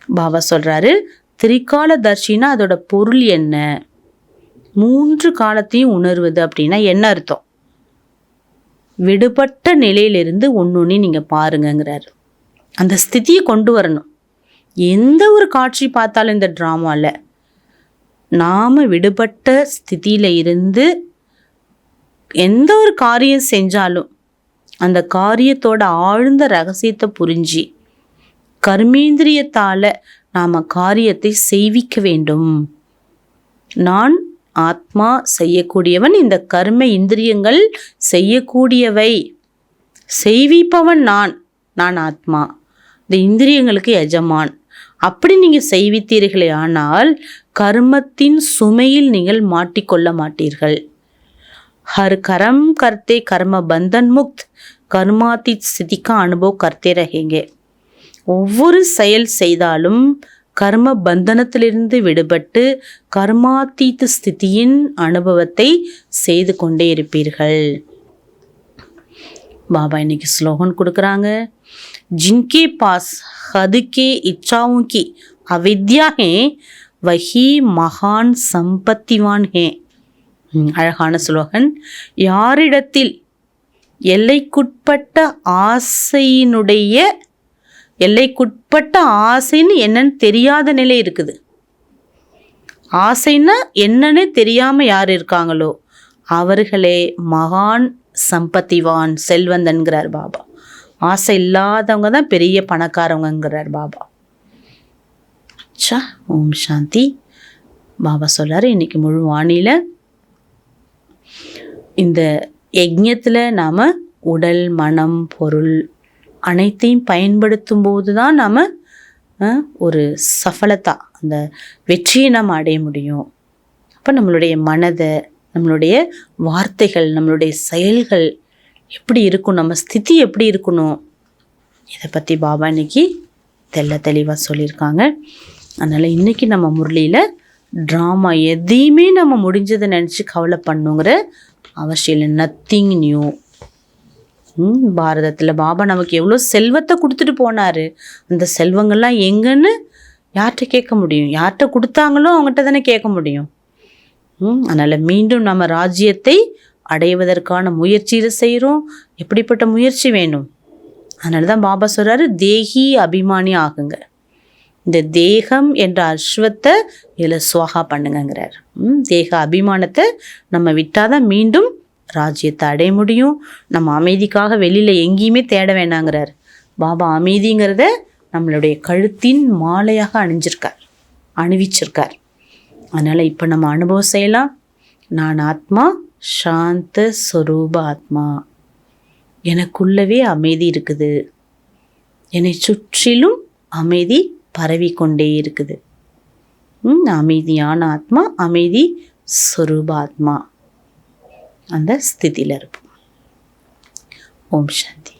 பாபா சொல்கிறாரு, திரிகாலதர்ஷினா அதோட பொருள் என்ன, 3 காலத்தையும் உணர்வது அப்படின்னா என்ன அர்த்தம்? விடுபட்ட நிலையிலிருந்து ஒன்று நீங்கள் பாருங்கங்கிறாரு. அந்த ஸ்திதியை கொண்டு வரணும். எந்த ஒரு காட்சி பார்த்தாலும் இந்த ட்ராமாவில் நாம் விடுபட்ட ஸ்திதியில் இருந்து எந்த ஒரு காரியம் செஞ்சாலும் அந்த காரியத்தோட ஆழ்ந்த ரகசியத்தை புரிஞ்சு கர்மேந்திரியத்தால் நாம் காரியத்தை செய்விக்க வேண்டும். நான் ஆத்மா செய்யக்கூடியவன், இந்த கர்ம இந்திரியங்கள் செய்யக்கூடியவை, செய்விப்பவன் நான் ஆத்மா, இந்த இந்திரியங்களுக்கு எஜமான். அப்படி நீங்கள் செய்வித்தீர்களே ஆனால் கர்மத்தின் சுமையில் நீங்கள் மாட்டிக்கொள்ள மாட்டீர்கள். हर कर्म करते कर्म बंधन मुक्त कर्मातीत स्थिति का अनुभव करते रहेंगे. ஒவ்வொரு செயல் செய்தாலும் கர்ம பந்தனத்திலிருந்து விடுபட்டு கர்மாத்தீத்த ஸ்திதியின் அனுபவத்தை செய்து கொண்டே இருப்பீர்கள். பாபா இன்னைக்கு ஸ்லோகன் கொடுக்குறாங்க, जिनके पास हद के इच्छाओं की अविद्या है वही महान संपत्तिवान है. அழகான ஸ்லோகன். யாரிடத்தில் எல்லைக்குட்பட்ட ஆசைன்னு என்னன்னு தெரியாத நிலை இருக்குது, ஆசைன்னா என்னன்னு தெரியாமல் யார் இருக்காங்களோ அவர்களே மகான் சம்பத்திவான் செல்வந்தன்கிறார் பாபா. ஆசை இல்லாதவங்க தான் பெரிய பணக்காரவங்கிறார் பாபா. ஓம் சாந்தி. பாபா சொல்கிறாரு, இன்றைக்கி முழு வானியில் இந்த யஜ்ஞத்தில் நாம் உடல், மனம், பொருள் அனைத்தையும் பயன்படுத்தும் போது தான் நாம் ஒரு சஃலத்தா, அந்த வெற்றியை நாம் அடைய முடியும். அப்போ நம்மளுடைய மனதை, நம்மளுடைய வார்த்தைகள், நம்மளுடைய செயல்கள் எப்படி இருக்கும், நம்ம ஸ்திதி எப்படி இருக்கணும், இதை பற்றி பாபா இன்னைக்கு தெளிவாக சொல்லியிருக்காங்க. அதனால் இன்றைக்கி நம்ம முரளியில் ட்ராமா எதையுமே நம்ம முடிஞ்சதை நினச்சி கவலை பண்ணுங்கிற அவசியம் இல்லை. Nothing new. பாரதத்தில் பாபா நமக்கு எவ்வளோ செல்வத்தை கொடுத்துட்டு போனார். அந்த செல்வங்கள்லாம் எங்கன்னு யார்கிட்ட கேட்க முடியும்? யார்கிட்ட கொடுத்தாங்களோ அவங்ககிட்ட தானே கேட்க முடியும். அதனால் மீண்டும் நம்ம ராஜ்யத்தை அடைவதற்கான முயற்சியில் செய்கிறோம். எப்படிப்பட்ட முயற்சி வேணும்? அதனால தான் பாபா சொல்கிறாரு, தேகி அபிமானி ஆகுங்க. இந்த தேகம் என்ற அஸ்வத்தை இதில் சுவாகா பண்ணுங்கிறார். தேக அபிமானத்தை நம்ம விட்டால் தான் மீண்டும் ராஜ்யத்தை அடைய முடியும். நம்ம அமைதிக்காக வெளியில் எங்கேயுமே தேட வேணாங்கிறார். பாபா அமைதிங்கிறத நம்மளுடைய கழுத்தின் மாலையாக அணிவிச்சிருக்கார். அதனால் இப்போ நம்ம அனுபவம் செய்யலாம். நான் ஆத்மா, சாந்த ஸ்வரூப ஆத்மா. எனக்குள்ளவே அமைதி இருக்குது. என்னை சுற்றிலும் அமைதி பரவிக்கொண்டே இருக்குது. அமைதியான ஆத்மா, அமைதி ஸ்வரூப ஆத்மா, அந்த ஸ்திதியில் இருப்போம். ஓம் சாந்தி.